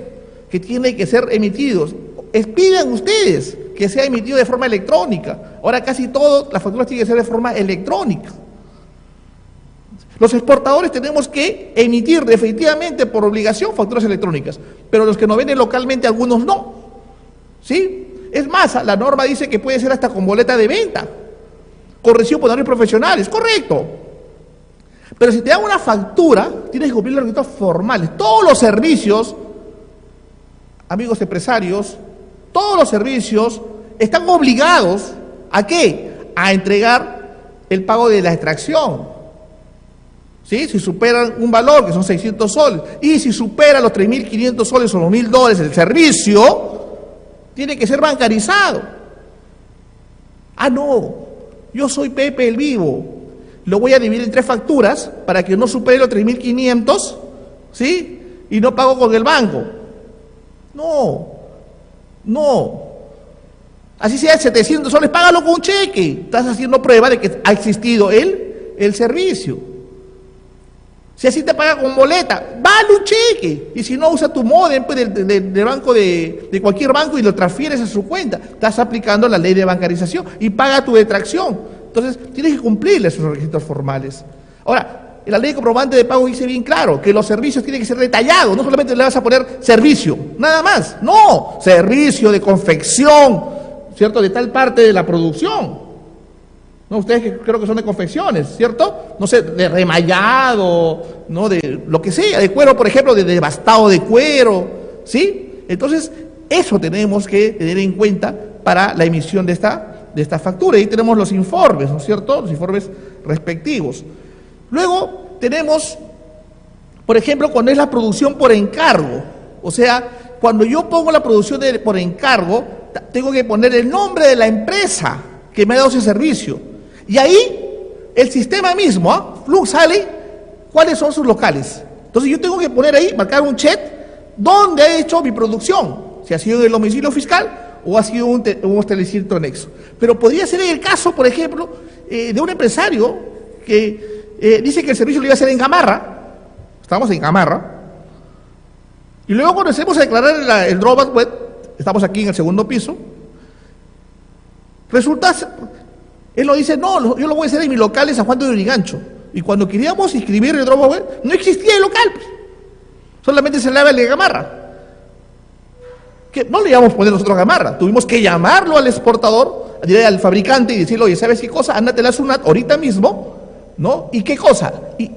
Que tiene que ser emitidos. Pidan ustedes que sea emitido de forma electrónica. Ahora casi todo, las facturas tienen que ser de forma electrónica. Los exportadores tenemos que emitir definitivamente por obligación facturas electrónicas, pero los que nos venden localmente algunos no. ¿Sí? Es más, la norma dice que puede ser hasta con boleta de venta, con recibo por honorarios profesionales, correcto. Pero si te dan una factura, tienes que cumplir los requisitos formales. Todos los servicios, amigos empresarios, todos los servicios están obligados ¿a qué? A entregar el pago de la extracción. ¿Sí? Si superan un valor, que son 600 soles, y si supera los 3.500 soles o los $1.000 el servicio, tiene que ser bancarizado. Ah, no, yo soy Pepe el Vivo, lo voy a dividir en 3 facturas para que no supere los 3.500, ¿sí? Y no pago con el banco. No. Así sea 700 soles, págalo con un cheque. Estás haciendo prueba de que ha existido el servicio. Si así te paga con boleta, vale un cheque. Y si no, usa tu módem pues, del banco de cualquier banco y lo transfieres a su cuenta. Estás aplicando la ley de bancarización y paga tu detracción. Entonces, tienes que cumplir esos requisitos formales. Ahora, la ley de comprobante de pago dice bien claro que los servicios tienen que ser detallados. No solamente le vas a poner servicio, nada más. No, servicio de confección, ¿cierto? De tal parte de la producción. No, ustedes que creo que son de confecciones, ¿cierto? No sé, de remallado, ¿no? De lo que sea, de cuero, por ejemplo, de devastado de cuero, ¿sí? Entonces, eso tenemos que tener en cuenta para la emisión de esta factura. Ahí tenemos los informes, ¿no es cierto? Los informes respectivos. Luego tenemos, por ejemplo, cuando es la producción por encargo. O sea, cuando yo pongo la producción por encargo, tengo que poner el nombre de la empresa que me ha dado ese servicio. Y ahí, el sistema mismo, Flux sale, cuáles son sus locales. Entonces yo tengo que poner ahí, marcar un check, dónde ha hecho mi producción. Si ha sido en el domicilio fiscal o ha sido un establecimiento anexo. Pero podría ser el caso, por ejemplo, de un empresario que dice que el servicio lo iba a hacer en Gamarra. Estamos en Gamarra. Y luego cuando empecemos a declarar el drawback web, estamos aquí en el segundo piso, resulta... Él lo dice, no, yo lo voy a hacer en mi local en San Juan de Lurigancho. Y cuando queríamos inscribir el drawback web, no existía el local. Pues. Solamente se le el de Gamarra. Que no le íbamos a poner nosotros Gamarra. Tuvimos que llamarlo al exportador, al fabricante y decirle, oye, ¿sabes qué cosa? Ándate a la SUNAT ahorita mismo, ¿no? ¿Y qué cosa? Y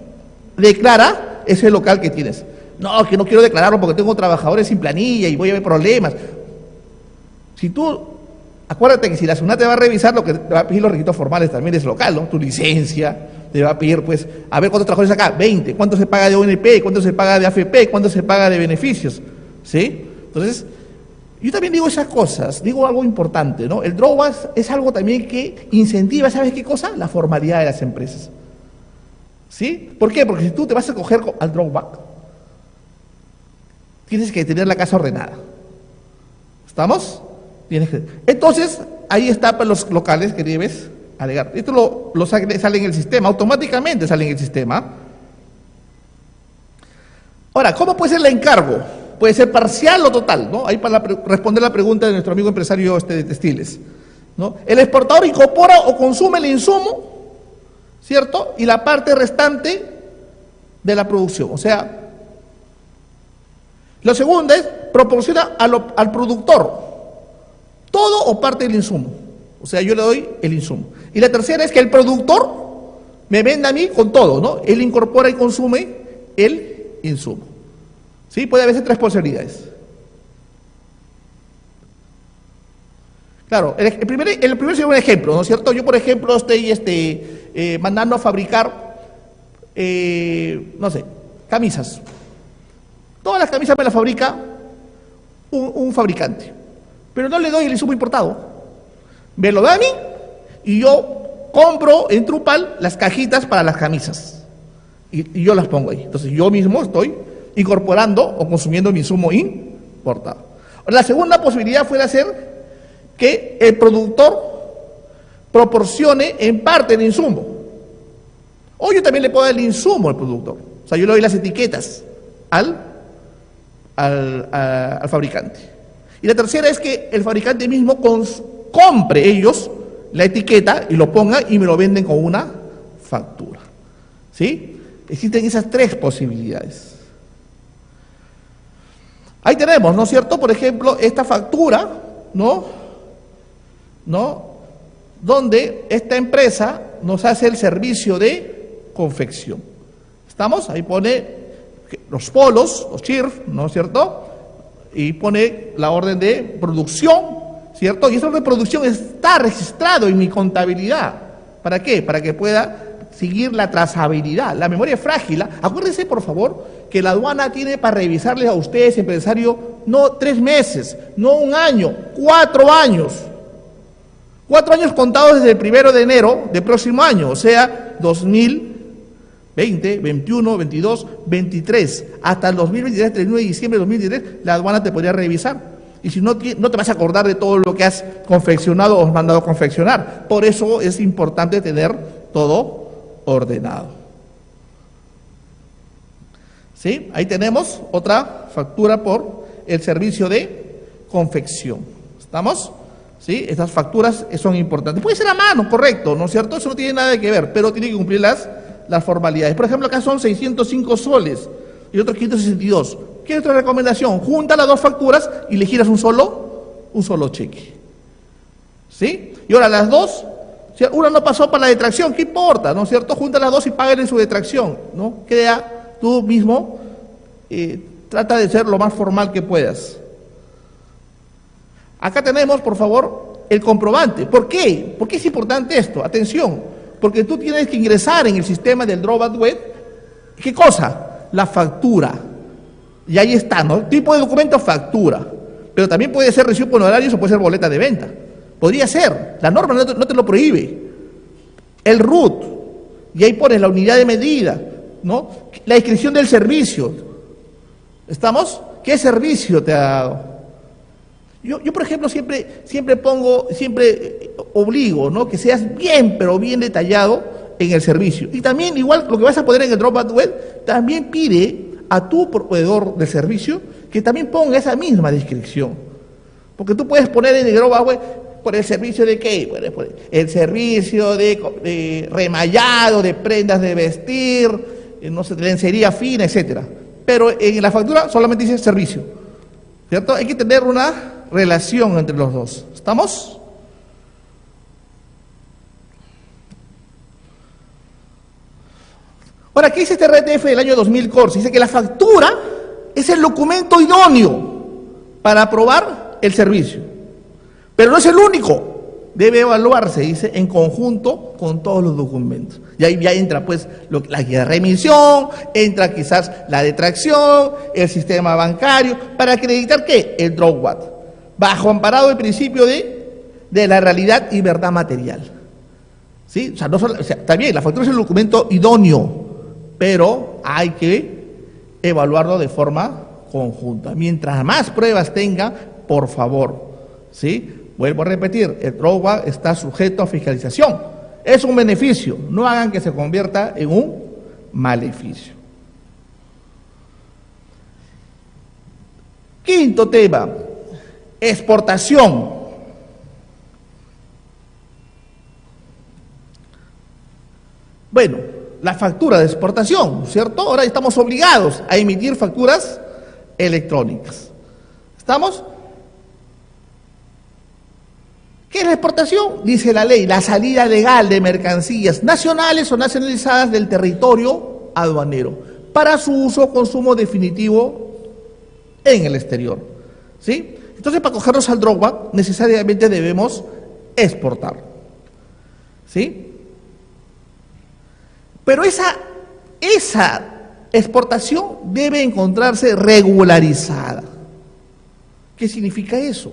declara ese local que tienes. No, que no quiero declararlo porque tengo trabajadores sin planilla y voy a ver problemas. Si tú... Acuérdate que si la SUNAT te va a revisar, lo que te va a pedir los requisitos formales también es local, ¿no? Tu licencia, te va a pedir, pues, a ver cuántos trabajadores acá, 20, cuánto se paga de ONP, cuánto se paga de AFP, cuánto se paga de beneficios, ¿sí? Entonces, yo también digo esas cosas, digo algo importante, ¿no? El drawback es algo también que incentiva, ¿sabes qué cosa? La formalidad de las empresas, ¿sí? ¿Por qué? Porque si tú te vas a coger al drawback, tienes que tener la casa ordenada, ¿estamos? Entonces, ahí está para los locales que debes alegar. Esto sale en el sistema, automáticamente sale en el sistema. Ahora, ¿cómo puede ser el encargo? Puede ser parcial o total, ¿no? Ahí para responder la pregunta de nuestro amigo empresario de textiles, ¿no? El exportador incorpora o consume el insumo, ¿cierto? Y la parte restante de la producción. O sea, lo segundo es proporciona al productor todo o parte del insumo. O sea, yo le doy el insumo. Y la tercera es que el productor me venda a mí con todo, ¿no? Él incorpora y consume el insumo. ¿Sí? Puede haber 3 posibilidades. Claro, el primero sería un ejemplo, ¿no es cierto? Yo, por ejemplo, estoy mandando a fabricar, no sé, camisas. Todas las camisas me las fabrica un fabricante. Pero no le doy el insumo importado. Me lo da a mí y yo compro en Trupal las cajitas para las camisas. Y yo las pongo ahí. Entonces yo mismo estoy incorporando o consumiendo mi insumo importado. La segunda posibilidad fuera hacer que el productor proporcione en parte el insumo. O yo también le puedo dar el insumo al productor. O sea, yo le doy las etiquetas al al fabricante. Y la tercera es que el fabricante mismo compre ellos la etiqueta y lo pongan y me lo venden con una factura. ¿Sí? Existen esas tres posibilidades. Ahí tenemos, ¿no es cierto? Por ejemplo, esta factura, ¿no? Donde esta empresa nos hace el servicio de confección. ¿Estamos? Ahí pone los polos, los CHIRF, ¿no es cierto? Y pone la orden de producción, ¿cierto? Y esa orden de producción está registrado en mi contabilidad. ¿Para qué? Para que pueda seguir la trazabilidad. La memoria es frágil. Acuérdense, por favor, que la aduana tiene para revisarles a ustedes, empresario, no 3 meses, no 1 año, 4 años. 4 años contados desde el 1 de enero del próximo año, o sea, 2020, 21, 22, 23. Hasta el 2023, 31 de diciembre de 2023, la aduana te podría revisar. Y si no, no te vas a acordar de todo lo que has confeccionado o has mandado a confeccionar. Por eso es importante tener todo ordenado. ¿Sí? Ahí tenemos otra factura por el servicio de confección. ¿Estamos? ¿Sí? Estas facturas son importantes. Puede ser a mano, correcto, ¿no es cierto? Eso no tiene nada que ver, pero tiene que cumplir las formalidades. Por ejemplo, acá son 605 soles y otros 562. ¿Qué es otra recomendación? Junta las 2 facturas y le giras un solo cheque. ¿Sí? Y ahora las 2, si una no pasó para la detracción, ¿qué importa? ¿No es cierto? Junta las 2 y págale su detracción, ¿no? Crea tú mismo, trata de ser lo más formal que puedas. Acá tenemos, por favor, el comprobante. ¿Por qué? ¿Por qué es importante esto? Atención, porque tú tienes que ingresar en el sistema del drawback web, ¿qué cosa? La factura. Y ahí está, ¿no? Tipo de documento, factura. Pero también puede ser recibo por honorarios o puede ser boleta de venta. Podría ser, la norma no te lo prohíbe. El RUT, y ahí pones la unidad de medida, ¿no? La inscripción del servicio. ¿Estamos? ¿Qué servicio te ha dado? Yo por ejemplo, siempre obligo, ¿no? Que seas bien, pero bien detallado en el servicio. Y también, igual, lo que vas a poner en el drawback web, también pide a tu proveedor de servicio que también ponga esa misma descripción. Porque tú puedes poner en el drawback web, por el servicio de qué, por el servicio de remallado, de prendas de vestir, no sé, de lencería fina, etcétera. Pero en la factura solamente dice servicio, ¿cierto? Hay que tener una relación entre los dos. ¿Estamos? Ahora, ¿qué dice este RTF del año 2014? Dice que la factura es el documento idóneo para aprobar el servicio, pero no es el único. Debe evaluarse, dice, en conjunto con todos los documentos. Y ahí ya entra, pues, la guía de remisión, entra quizás la detracción, el sistema bancario, para acreditar ¿qué? El drawback, bajo amparado el principio de la realidad y verdad material. ¿Sí? O sea, también la factura es el documento idóneo, pero hay que evaluarlo de forma conjunta. Mientras más pruebas tenga, por favor, ¿sí? Vuelvo a repetir, el drawback está sujeto a fiscalización. Es un beneficio, no hagan que se convierta en un maleficio. Quinto tema, exportación. Bueno, la factura de exportación, ¿cierto? Ahora estamos obligados a emitir facturas electrónicas. ¿Estamos? ¿Qué es la exportación? Dice la ley, la salida legal de mercancías nacionales o nacionalizadas del territorio aduanero para su uso o consumo definitivo en el exterior. ¿Sí? Entonces, para cogernos al drawback, necesariamente debemos exportar. ¿Sí? Pero esa exportación debe encontrarse regularizada. ¿Qué significa eso?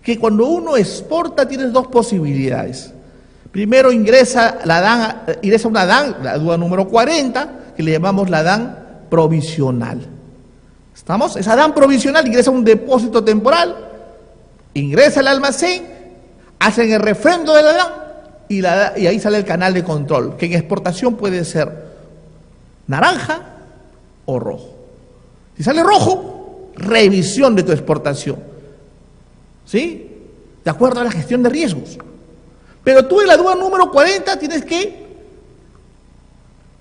Que cuando uno exporta tienes 2 posibilidades. Primero ingresa una DAN, la DUA número 40, que le llamamos la DAN provisional. ¿Estamos? Esa DAN provisional ingresa a un depósito temporal, ingresa al almacén, hacen el refrendo de la DAN y ahí sale el canal de control, que en exportación puede ser naranja o rojo. Si sale rojo, revisión de tu exportación, ¿sí? De acuerdo a la gestión de riesgos. Pero tú en la aduana número 40 tienes que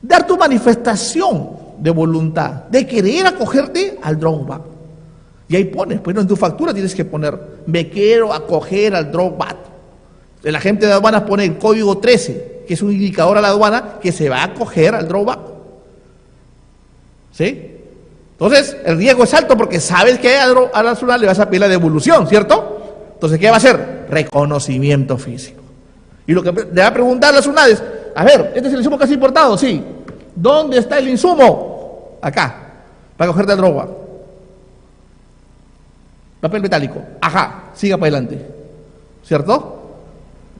dar tu manifestación de voluntad, de querer acogerte al drawback. Y ahí pones, pues en tu factura tienes que poner, me quiero acoger al drawback. El agente de aduanas pone el código 13, que es un indicador a la aduana que se va a acoger al drawback. ¿Sí? Entonces, el riesgo es alto porque sabes que a la nacional le vas a pedir la devolución, ¿cierto? Entonces, ¿qué va a hacer? Reconocimiento físico. Y lo que le va a preguntar a las unidades, a ver, ¿este es el insumo que has importado? Sí. ¿Dónde está el insumo? Acá, para cogerte el drawback. Papel metálico. Ajá, siga para adelante. ¿Cierto?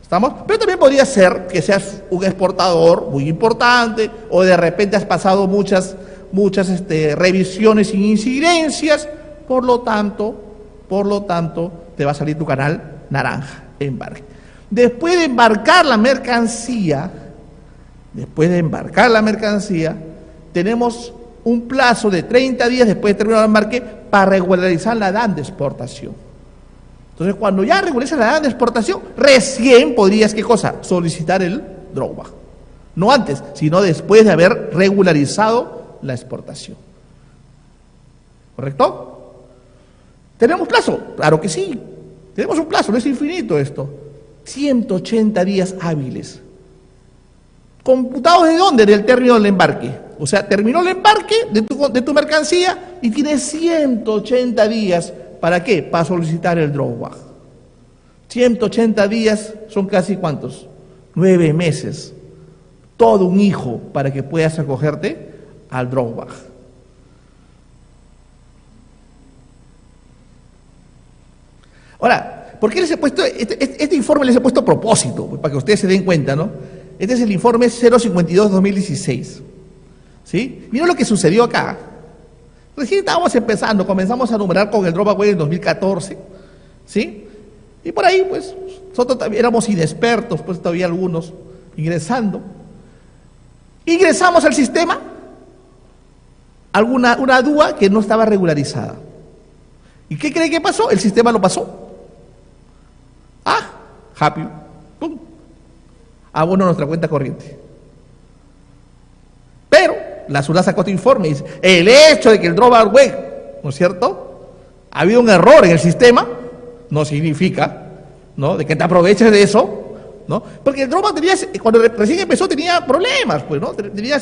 ¿Estamos? Pero también podría ser que seas un exportador muy importante o de repente has pasado muchas revisiones sin incidencias, por lo tanto, te va a salir tu canal naranja, embarque. Después de embarcar la mercancía, tenemos un plazo de 30 días después de terminar el embarque para regularizar la DAN de exportación. Entonces, cuando ya regularizas la DAN de exportación, recién podrías, ¿qué cosa? Solicitar el drawback. No antes, sino después de haber regularizado la exportación. ¿Correcto? ¿Tenemos plazo? Claro que sí. Tenemos un plazo, no es infinito esto. 180 días hábiles. ¿Computados de dónde? Del término del embarque. O sea, terminó el embarque de tu mercancía y tienes 180 días. ¿Para qué? Para solicitar el drawback. 180 días son casi ¿cuántos? 9 meses. Todo un hijo para que puedas acogerte al drawback. Ahora, ¿por qué les he puesto este informe? Les he puesto a propósito, para que ustedes se den cuenta, ¿no? Este es el informe 052-2016. ¿Sí? Miren lo que sucedió acá. Recién estábamos empezando, comenzamos a numerar con el drawback en 2014. ¿Sí? Y por ahí, pues, nosotros éramos inexpertos, pues todavía algunos ingresando. Ingresamos al sistema, una DUA que no estaba regularizada. ¿Y qué cree que pasó? El sistema lo pasó. Happy, pum, abono a nuestra cuenta corriente. Pero la SUNAT sacó este informe y dice, el hecho de que el drawback web, ¿no es cierto?, ha habido un error en el sistema, no significa, ¿no?, de que te aproveches de eso, ¿no? Porque el drawback cuando recién empezó tenía problemas, pues, ¿no? Tenía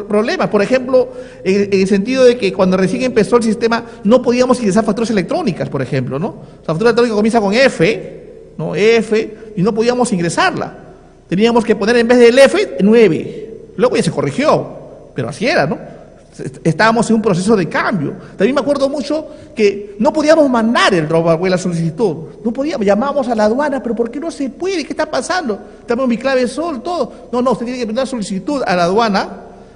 problemas, por ejemplo, en el sentido de que cuando recién empezó el sistema no podíamos ingresar facturas electrónicas, por ejemplo, ¿no? La factura electrónica comienza con F, ¿no? F, y no podíamos ingresarla. Teníamos que poner en vez del F, 9. Luego ya se corrigió, pero así era, ¿no? Estábamos en un proceso de cambio. También me acuerdo mucho que no podíamos mandar el drawback la solicitud. No podíamos, llamábamos a la aduana, pero ¿por qué no se puede? ¿Qué está pasando? Tenemos mi clave sol, todo. No, usted tiene que mandar solicitud a la aduana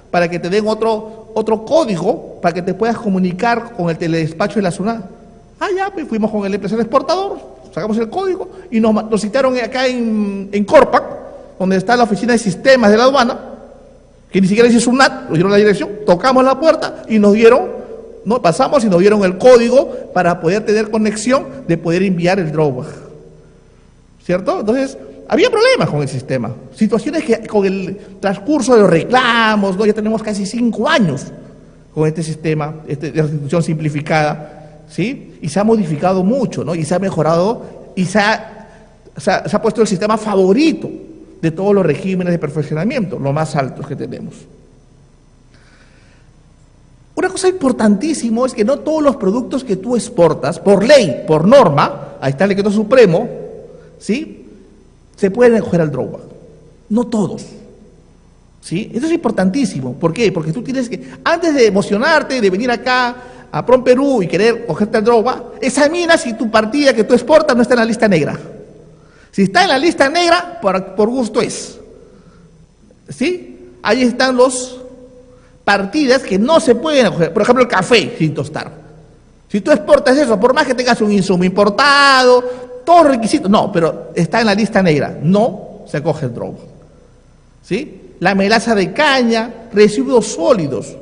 para que te den otro código para que te puedas comunicar con el teledespacho de la SUNAT. Ya, pues fuimos con el empresario exportador, sacamos el código y nos citaron acá en Corpac, donde está la oficina de sistemas de la aduana, que ni siquiera dice SUNAT, nos dieron la dirección, tocamos la puerta y pasamos y nos dieron el código para poder tener conexión de poder enviar el drawback. ¿Cierto? Entonces, había problemas con el sistema, situaciones que con el transcurso de los reclamos, ¿no? Ya tenemos casi 5 años con este sistema de restitución simplificada, ¿sí? Y se ha modificado mucho, ¿no? Y se ha mejorado y se ha puesto el sistema favorito de todos los regímenes de perfeccionamiento, los más altos que tenemos. Una cosa importantísima es que no todos los productos que tú exportas, por ley, por norma, ahí está el decreto supremo, ¿sí?, se pueden acoger al drawback. No todos. ¿Sí? Eso es importantísimo. ¿Por qué? Porque tú tienes que, antes de emocionarte, de venir acá a PROM Perú y querer cogerte al drawback, examina si tu partida que tú exportas no está en la lista negra. Si está en la lista negra, por gusto es. ¿Sí? Ahí están los partidas que no se pueden acoger. Por ejemplo, el café sin tostar. Si tú exportas eso, por más que tengas un insumo importado, todos los requisitos, no, pero está en la lista negra, no se acoge el drawback. ¿Sí? La melaza de caña, residuos sólidos.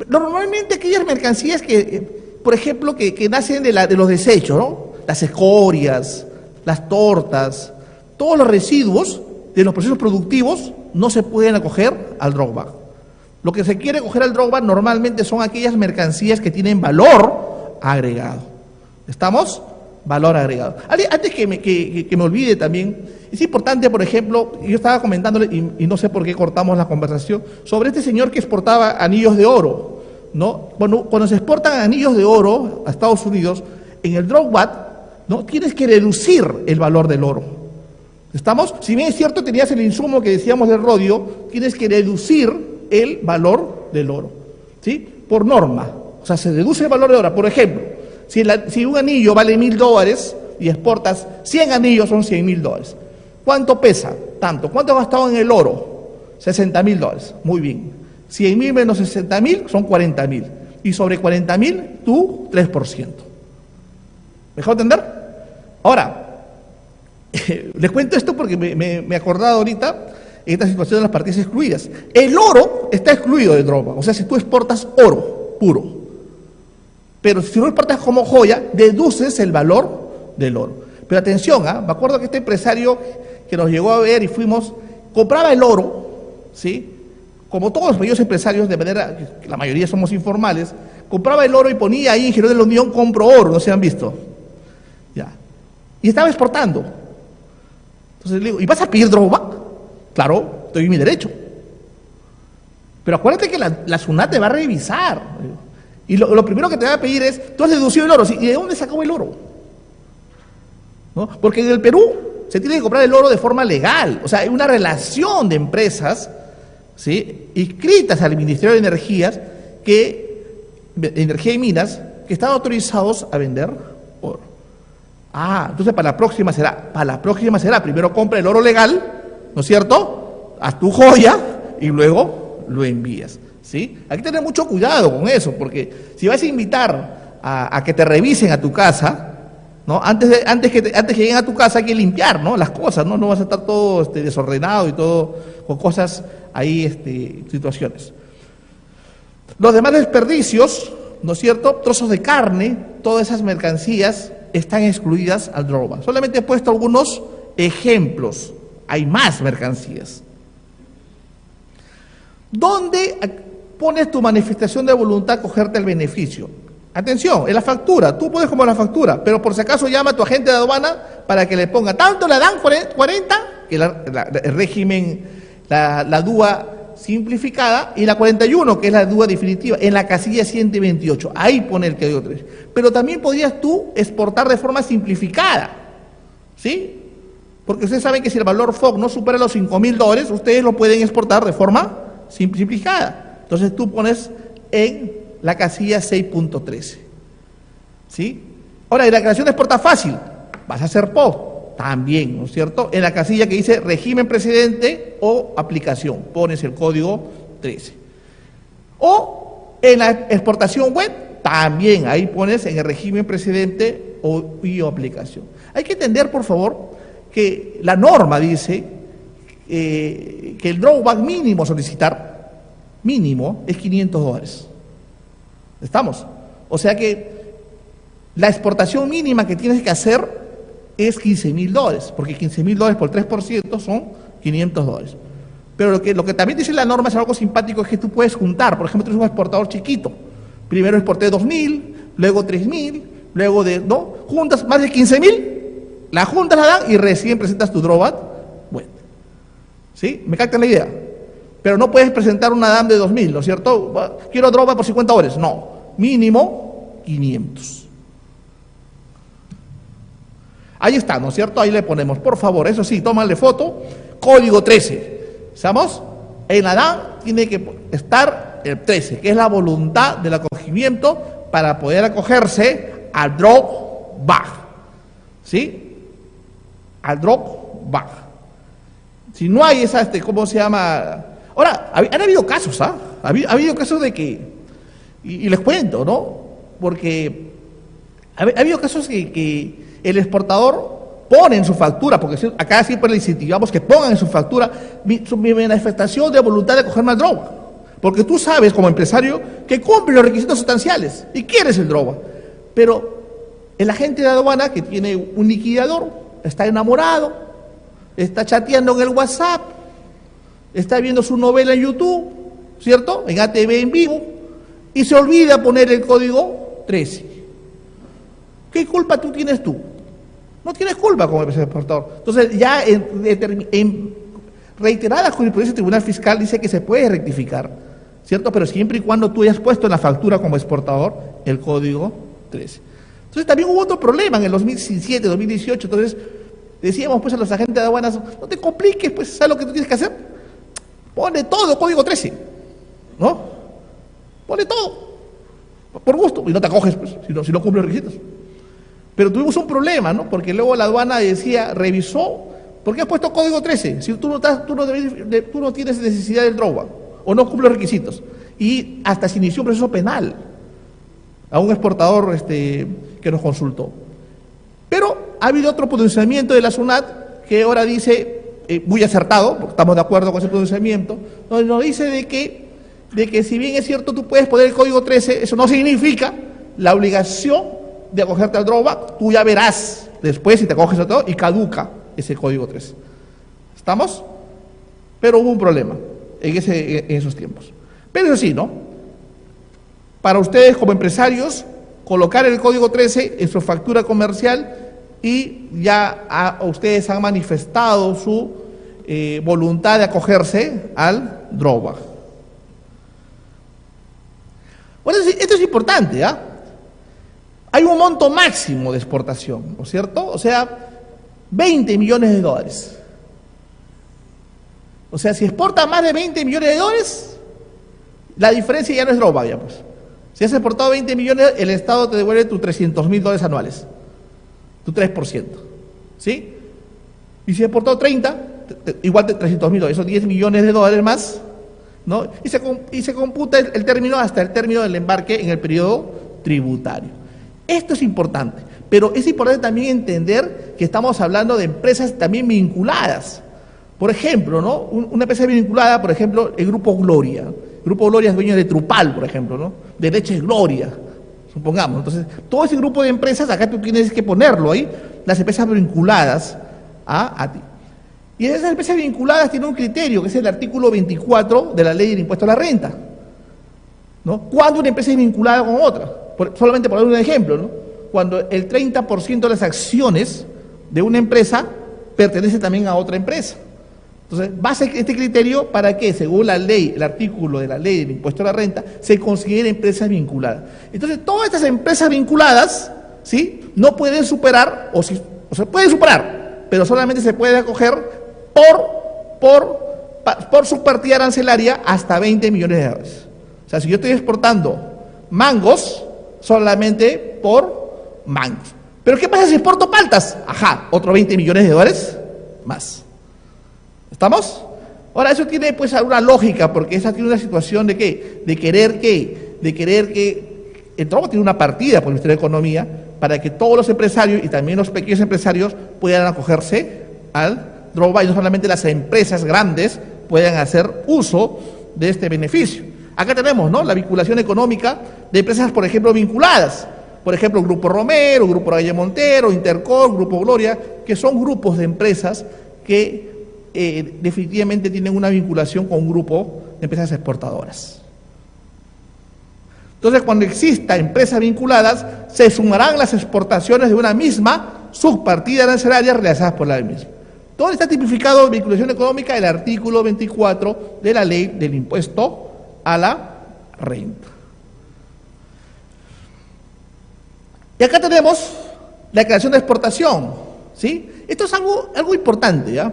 Normalmente aquellas mercancías que por ejemplo, que nacen de los desechos, ¿no? Las escorias, las tortas, todos los residuos de los procesos productivos no se pueden acoger al drawback. Lo que se quiere acoger al drawback normalmente son aquellas mercancías que tienen valor agregado. ¿Estamos? Valor agregado. Antes que me olvide también, es importante, por ejemplo, yo estaba comentándole, y no sé por qué cortamos la conversación, sobre este señor que exportaba anillos de oro, ¿no? Cuando se exportan anillos de oro a Estados Unidos, en el drawback, ¿no? Tienes que reducir el valor del oro. ¿Estamos? Si bien es cierto, tenías el insumo que decíamos del rodio, tienes que reducir el valor del oro, ¿sí? Por norma. O sea, se reduce el valor de oro. Por ejemplo, si un anillo vale $1,000 y exportas 100 anillos, son $100,000. ¿Cuánto pesa? Tanto. ¿Cuánto has gastado en el oro? $60,000. Muy bien. 100,000 menos 60,000 son 40,000. Y sobre 40,000, tú 3%. ¿Me dejó entender? Ahora, les cuento esto porque me he acordado ahorita en esta situación de las partidas excluidas. El oro está excluido del drawback. O sea, si tú exportas oro puro, pero si no lo exportas como joya, deduces el valor del oro. Pero atención, me acuerdo que este empresario que nos llegó a ver y fuimos, compraba el oro, ¿sí? Como todos los mayores empresarios, de manera que la mayoría somos informales, compraba el oro y ponía ahí, Ingenio de la Unión, compro oro, no se han visto. Ya. Y estaba exportando. Entonces le digo, ¿y vas a pedir drawback? Claro, estoy en mi derecho. Pero acuérdate que la SUNAT te va a revisar. Y lo primero que te va a pedir es, tú has deducido el oro, ¿sí? ¿Y de dónde sacó el oro? ¿No? Porque en el Perú se tiene que comprar el oro de forma legal. O sea, hay una relación de empresas, ¿sí?, inscritas al Ministerio de Energía y Minas, que están autorizados a vender oro. Entonces para la próxima será, primero compra el oro legal, ¿no es cierto? Haz tu joya y luego lo envías, ¿sí? Hay que tener mucho cuidado con eso, porque si vas a invitar a que te revisen a tu casa, ¿no? Antes que lleguen a tu casa hay que limpiar, ¿no?, las cosas, ¿no? No vas a estar todo desordenado y todo con cosas ahí, situaciones. Los demás desperdicios, ¿no es cierto?, trozos de carne, todas esas mercancías están excluidas al drawback. Solamente he puesto algunos ejemplos, hay más mercancías. ¿Dónde pones tu manifestación de voluntad a cogerte el beneficio? Atención, en la factura, tú puedes como la factura, pero por si acaso llama a tu agente de aduana para que le ponga tanto la DAN 40, que el régimen, la DUA simplificada, y la 41, que es la DUA definitiva, en la casilla 128, ahí pone el código 3. Pero también podrías tú exportar de forma simplificada, ¿sí? Porque ustedes saben que si el valor FOB no supera los $5,000, ustedes lo pueden exportar de forma simplificada. Entonces tú pones en la casilla 6.13, ¿sí? Ahora, en la creación de exporta fácil, vas a hacer POB también, ¿no es cierto? En la casilla que dice régimen precedente o aplicación, pones el código 13. O en la exportación web, también ahí pones en el régimen precedente o aplicación. Hay que entender, por favor, que la norma dice que el drawback mínimo a solicitar, mínimo, es $500. ¿Estamos? O sea que la exportación mínima que tienes que hacer es $15,000, porque $15,000 por 3% son $500. Pero lo que también dice la norma es algo simpático, es que tú puedes juntar. Por ejemplo, tú eres un exportador chiquito. Primero exporté 2,000, luego 3,000, luego juntas más de 15,000, la juntas, la dan y recién presentas tu drawback. Bueno, ¿sí? ¿Me captan la idea? Pero no puedes presentar una DAM de 2,000, ¿no es cierto? Quiero drawback por $50. No, mínimo 500. Ahí está, ¿no es cierto? Ahí le ponemos, por favor, eso sí, tómale foto, código 13. ¿Estamos? En la DAM tiene que estar el 13, que es la voluntad del acogimiento para poder acogerse al drawback. ¿Sí? Al drawback. Si no hay esa, ¿cómo se llama? Ahora, han habido casos, Ha habido casos de que, y les cuento, ¿no? Porque ha habido casos que el exportador pone en su factura, porque acá siempre le incentivamos que pongan en su factura mi manifestación de voluntad de cogerme al drawback. Porque tú sabes como empresario que cumple los requisitos sustanciales y quieres el drawback. Pero el agente de aduana que tiene un liquidador está enamorado, está chateando en el WhatsApp, está viendo su novela en YouTube, ¿cierto? En ATV en vivo, y se olvida poner el código 13. ¿Qué culpa tienes tú? No tienes culpa como empresario exportador. Entonces, ya en reiteradas jurisprudencias del Tribunal Fiscal dice que se puede rectificar, ¿cierto? Pero siempre y cuando tú hayas puesto en la factura como exportador el código 13. Entonces, también hubo otro problema en el 2017, 2018. Entonces, decíamos pues a los agentes de aduanas, no te compliques, pues, ¿sabes lo que tú tienes que hacer? Pone todo código 13, ¿no? Pone todo, por gusto, y no te acoges, pues, si no cumple los requisitos. Pero tuvimos un problema, ¿no? Porque luego la aduana decía, revisó, ¿por qué has puesto código 13? Si tú no tienes necesidad del drawback, o no cumple los requisitos. Y hasta se inició un proceso penal a un exportador que nos consultó. Pero ha habido otro pronunciamiento de la SUNAT que ahora dice, muy acertado, porque estamos de acuerdo con ese pronunciamiento, donde nos dice de que si bien es cierto tú puedes poner el código 13, eso no significa la obligación de acogerte al drawback. Tú ya verás después si te acoges a todo y caduca ese código 13. ¿Estamos? Pero hubo un problema en esos tiempos. Pero eso sí, ¿no? Para ustedes como empresarios, colocar el código 13 en su factura comercial y ya ustedes han manifestado su voluntad de acogerse al drawback. Bueno, esto es importante, ¿ah? Hay un monto máximo de exportación, ¿no es cierto? O sea, 20 millones de dólares. O sea, si exporta más de 20 millones de dólares, la diferencia ya no es drawback, ya pues. Si has exportado 20 millones, el Estado te devuelve tus $300.000 anuales, tu 3%, ¿sí? Y si has exportado 30, igual de $300.000, esos 10 millones de dólares más, ¿no? Y se computa el término hasta el término del embarque en el periodo tributario. Esto es importante, pero es importante también entender que estamos hablando de empresas también vinculadas. Por ejemplo, ¿no? Una empresa vinculada, por ejemplo, el Grupo Gloria. El Grupo Gloria es dueño de Trupal, por ejemplo, ¿no? De Leches Gloria, supongamos. Entonces, todo ese grupo de empresas, acá tú tienes que ponerlo ahí, las empresas vinculadas a ti. Y esas empresas vinculadas tienen un criterio, que es el artículo 24 de la Ley del Impuesto a la Renta, ¿no? Cuando una empresa es vinculada con otra. Solamente por dar un ejemplo, ¿no? Cuando el 30% de las acciones de una empresa pertenece también a otra empresa. Entonces, base este criterio para que, según la ley, el artículo de la Ley del Impuesto a la Renta, se considere empresas vinculadas. Entonces, todas estas empresas vinculadas, ¿sí?, no pueden superar, o se pueden superar, pero solamente se puede acoger por su partida arancelaria hasta 20 millones de dólares. O sea, si yo estoy exportando mangos, solamente por mangos. ¿Pero qué pasa si exporto paltas? Ajá, otro 20 millones de dólares más. ¿Estamos? Ahora, eso tiene pues alguna lógica, porque esa tiene una situación de ¿qué? De querer que el trabajo tiene una partida por el Ministerio de Economía para que todos los empresarios y también los pequeños empresarios puedan acogerse al drawback y no solamente las empresas grandes puedan hacer uso de este beneficio. Acá tenemos, ¿no?, la vinculación económica de empresas, por ejemplo, vinculadas. Por ejemplo, Grupo Romero, Grupo Valle Montero, Intercor, Grupo Gloria, que son grupos de empresas que definitivamente tienen una vinculación con un grupo de empresas exportadoras. Entonces, cuando exista empresas vinculadas, se sumarán las exportaciones de una misma subpartida arancelaria realizadas por la misma. Todo está tipificado en vinculación económica del artículo 24 de la Ley del Impuesto a la Renta. Y acá tenemos la declaración de exportación, ¿sí? Esto es algo importante, ¿ya?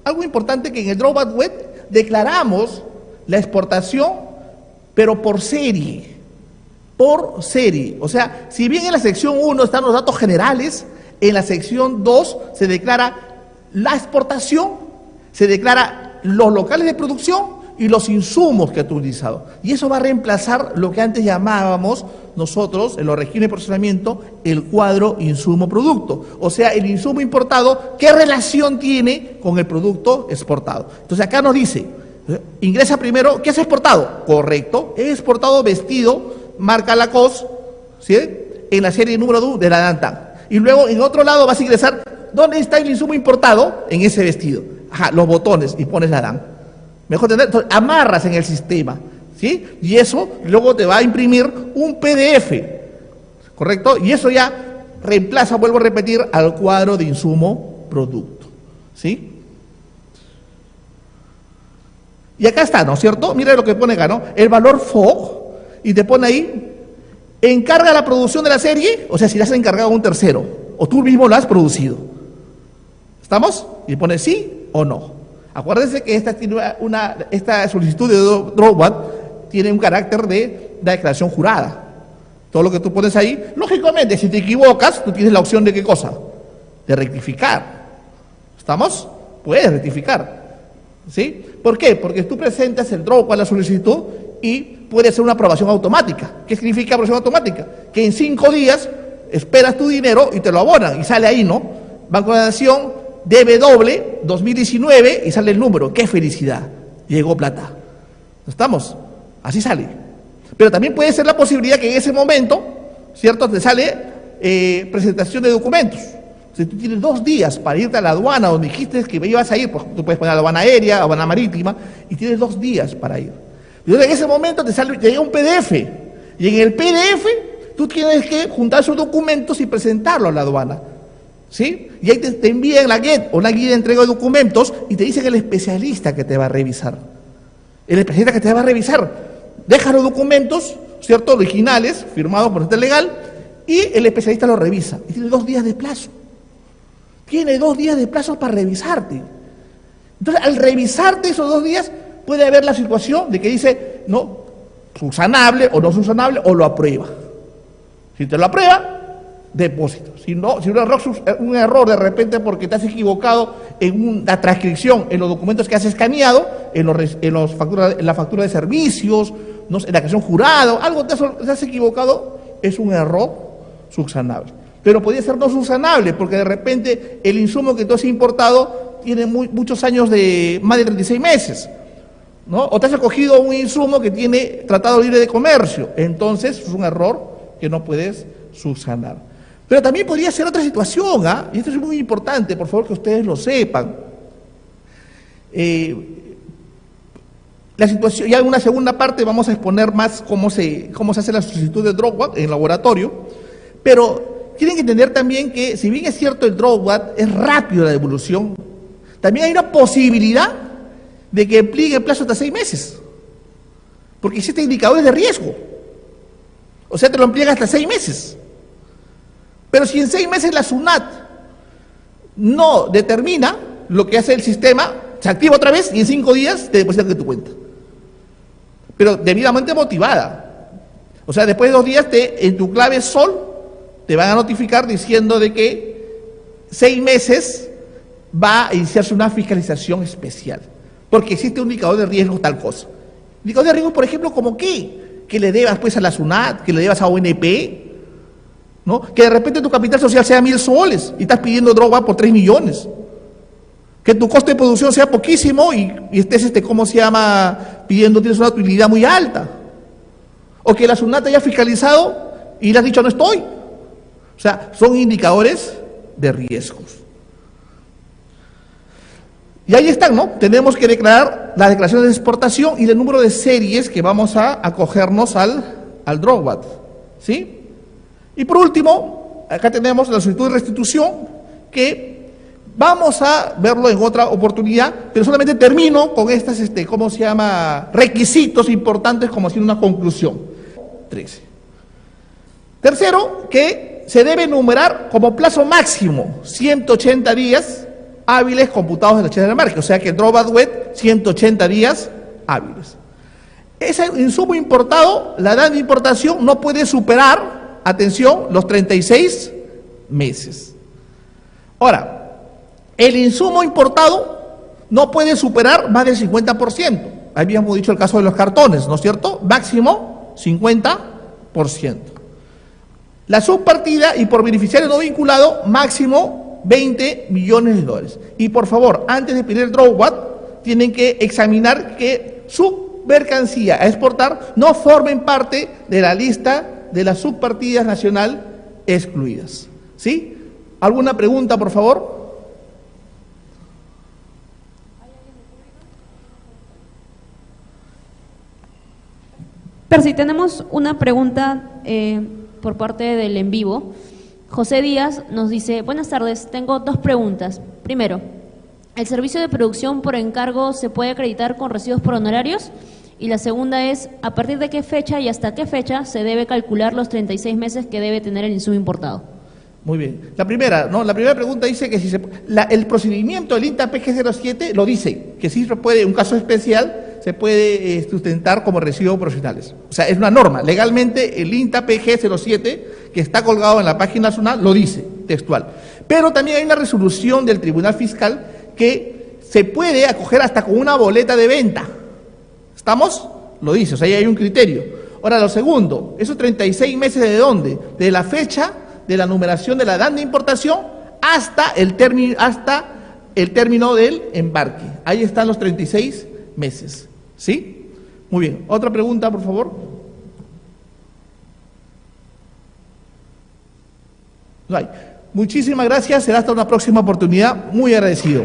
Algo importante, que en el drawback web declaramos la exportación, pero por serie. Por serie. O sea, si bien en la sección 1 están los datos generales, en la sección 2 se declara la exportación, se declara los locales de producción y los insumos que ha utilizado. Y eso va a reemplazar lo que antes llamábamos nosotros, en los regímenes de procesamiento, el cuadro insumo-producto. O sea, el insumo importado, ¿qué relación tiene con el producto exportado? Entonces acá nos dice, Ingresa primero, ¿qué has exportado? Correcto, he exportado vestido, marca Lacoste, ¿sí? En la serie número 2 de la Dantan. Y luego en otro lado vas a ingresar, ¿dónde está el insumo importado? En ese vestido. Ajá, los botones, y pones la Dan. Mejor tener, entonces, amarras en el sistema, ¿sí? Y eso luego te va a imprimir un PDF, ¿correcto? Y eso ya reemplaza, vuelvo a repetir, al cuadro de insumo producto, ¿sí? Y acá está, ¿no es cierto? Mira lo que pone acá, ¿no? El valor FOG, y te pone ahí, encarga la producción de la serie, o sea, si la has encargado a un tercero, o tú mismo la has producido. ¿Estamos? Y pone sí o no. Acuérdense que esta solicitud de DROWAT tiene un carácter de declaración jurada. Todo lo que tú pones ahí, lógicamente, si te equivocas, tú tienes la opción de ¿qué cosa? De rectificar. ¿Estamos? Puedes rectificar. ¿Sí? ¿Por qué? Porque tú presentas el DROWAT, la solicitud, y puede ser una aprobación automática. ¿Qué significa aprobación automática? Que en 5 días esperas tu dinero y te lo abonan, y sale ahí, ¿no? Banco de la Nación, DB 2019, y sale el número. ¡Qué felicidad! Llegó plata. ¿Estamos? Así sale. Pero también puede ser la posibilidad que en ese momento, ¿cierto?, te sale presentación de documentos. Si tú tienes 2 días para irte a la aduana donde dijiste que ibas a ir, pues tú puedes poner aduana aérea, aduana marítima, y tienes 2 días para ir. Entonces en ese momento te llega un PDF, y en el PDF tú tienes que juntar sus documentos y presentarlo a la aduana, ¿sí? Y ahí te envían la GET o la guía de entrega de documentos y te dicen el especialista que te va a revisar. El especialista que te va a revisar deja los documentos, ¿cierto?, originales, firmados por este legal, y el especialista los revisa. Y tiene 2 días de plazo. Tiene 2 días de plazo para revisarte. Entonces, al revisarte esos 2 días, puede haber la situación de que dice, no, subsanable o no subsanable, o lo aprueba. Si te lo aprueba, depósito. Si no, si un error de repente porque te has equivocado en la transcripción, en los documentos que has escaneado, en la factura de servicios, no sé, en la declaración jurado, algo te has equivocado, es un error subsanable. Pero podría ser no subsanable, porque de repente el insumo que tú has importado tiene muchos años de más de 36 meses, ¿no? O te has acogido un insumo que tiene tratado libre de comercio, entonces es un error que no puedes subsanar. Pero también podría ser otra situación, y esto es muy importante, por favor que ustedes lo sepan. La situación, ya en una segunda parte vamos a exponer más cómo se hace la solicitud de DROWAT en laboratorio, pero tienen que entender también que, si bien es cierto el DROWAT es rápido la devolución, también hay una posibilidad de que pliegue el plazo hasta 6 meses, porque existen indicadores de riesgo, o sea, te lo empliega hasta 6 meses. Pero si en 6 meses la SUNAT no determina, lo que hace el sistema, se activa otra vez y en 5 días te depositan de tu cuenta. Pero debidamente motivada. O sea, después de 2 días en tu clave SOL te van a notificar diciendo de que 6 meses va a iniciarse una fiscalización especial. Porque existe un indicador de riesgo tal cosa. Indicador de riesgo, por ejemplo, como ¿qué? Que le debas pues a la SUNAT, que le debas a ONP, ¿no? Que de repente tu capital social sea 1.000 soles y estás pidiendo droga por 3 millones. Que tu coste de producción sea poquísimo y estés, ¿cómo se llama?, pidiendo, tienes una utilidad muy alta. O que la SUNAT haya fiscalizado y le has dicho no estoy. O sea, son indicadores de riesgos. Y ahí están, ¿no? Tenemos que declarar las declaraciones de exportación y el número de series que vamos a acogernos al DROWAT, ¿sí? Y por último, acá tenemos la solicitud de restitución, que vamos a verlo en otra oportunidad, pero solamente termino con estas, ¿cómo se llama?, requisitos importantes como haciendo una conclusión. 13. Tercero, que se debe enumerar como plazo máximo 180 días hábiles computados en la fecha de embarque, o sea que el DROWAT web 180 días hábiles. Ese insumo importado, la edad de importación no puede superar, atención, los 36 meses. Ahora, el insumo importado no puede superar más del 50%. Habíamos dicho el caso de los cartones, ¿no es cierto? Máximo 50%. La subpartida y por beneficiario no vinculado, máximo $20 millones. Y por favor, antes de pedir el DROWAT, tienen que examinar que su mercancía a exportar no formen parte de la lista de las subpartidas nacional excluidas. ¿Sí? ¿Alguna pregunta, por favor? Percy, tenemos una pregunta por parte del en vivo. José Díaz nos dice, buenas tardes, tengo dos preguntas. Primero, ¿el servicio de producción por encargo se puede acreditar con recibos por honorarios? Y la segunda es, ¿a partir de qué fecha y hasta qué fecha se debe calcular los 36 meses que debe tener el insumo importado? Muy bien. La primera pregunta dice que si el procedimiento del INTA PG07 lo dice, que si se puede, un caso especial, se puede sustentar como recibos profesionales. O sea, es una norma. Legalmente el INTA PG07, que está colgado en la página nacional, lo dice, textual. Pero también hay una resolución del Tribunal Fiscal que se puede acoger hasta con una boleta de venta. ¿Estamos? Lo dice, o sea, ahí hay un criterio. Ahora, lo segundo, esos 36 meses ¿de dónde? De la fecha de la numeración de la DAN de importación hasta el término del embarque. Ahí están los 36 meses. ¿Sí? Muy bien. ¿Otra pregunta, por favor? No hay. Muchísimas gracias. Será hasta una próxima oportunidad. Muy agradecido.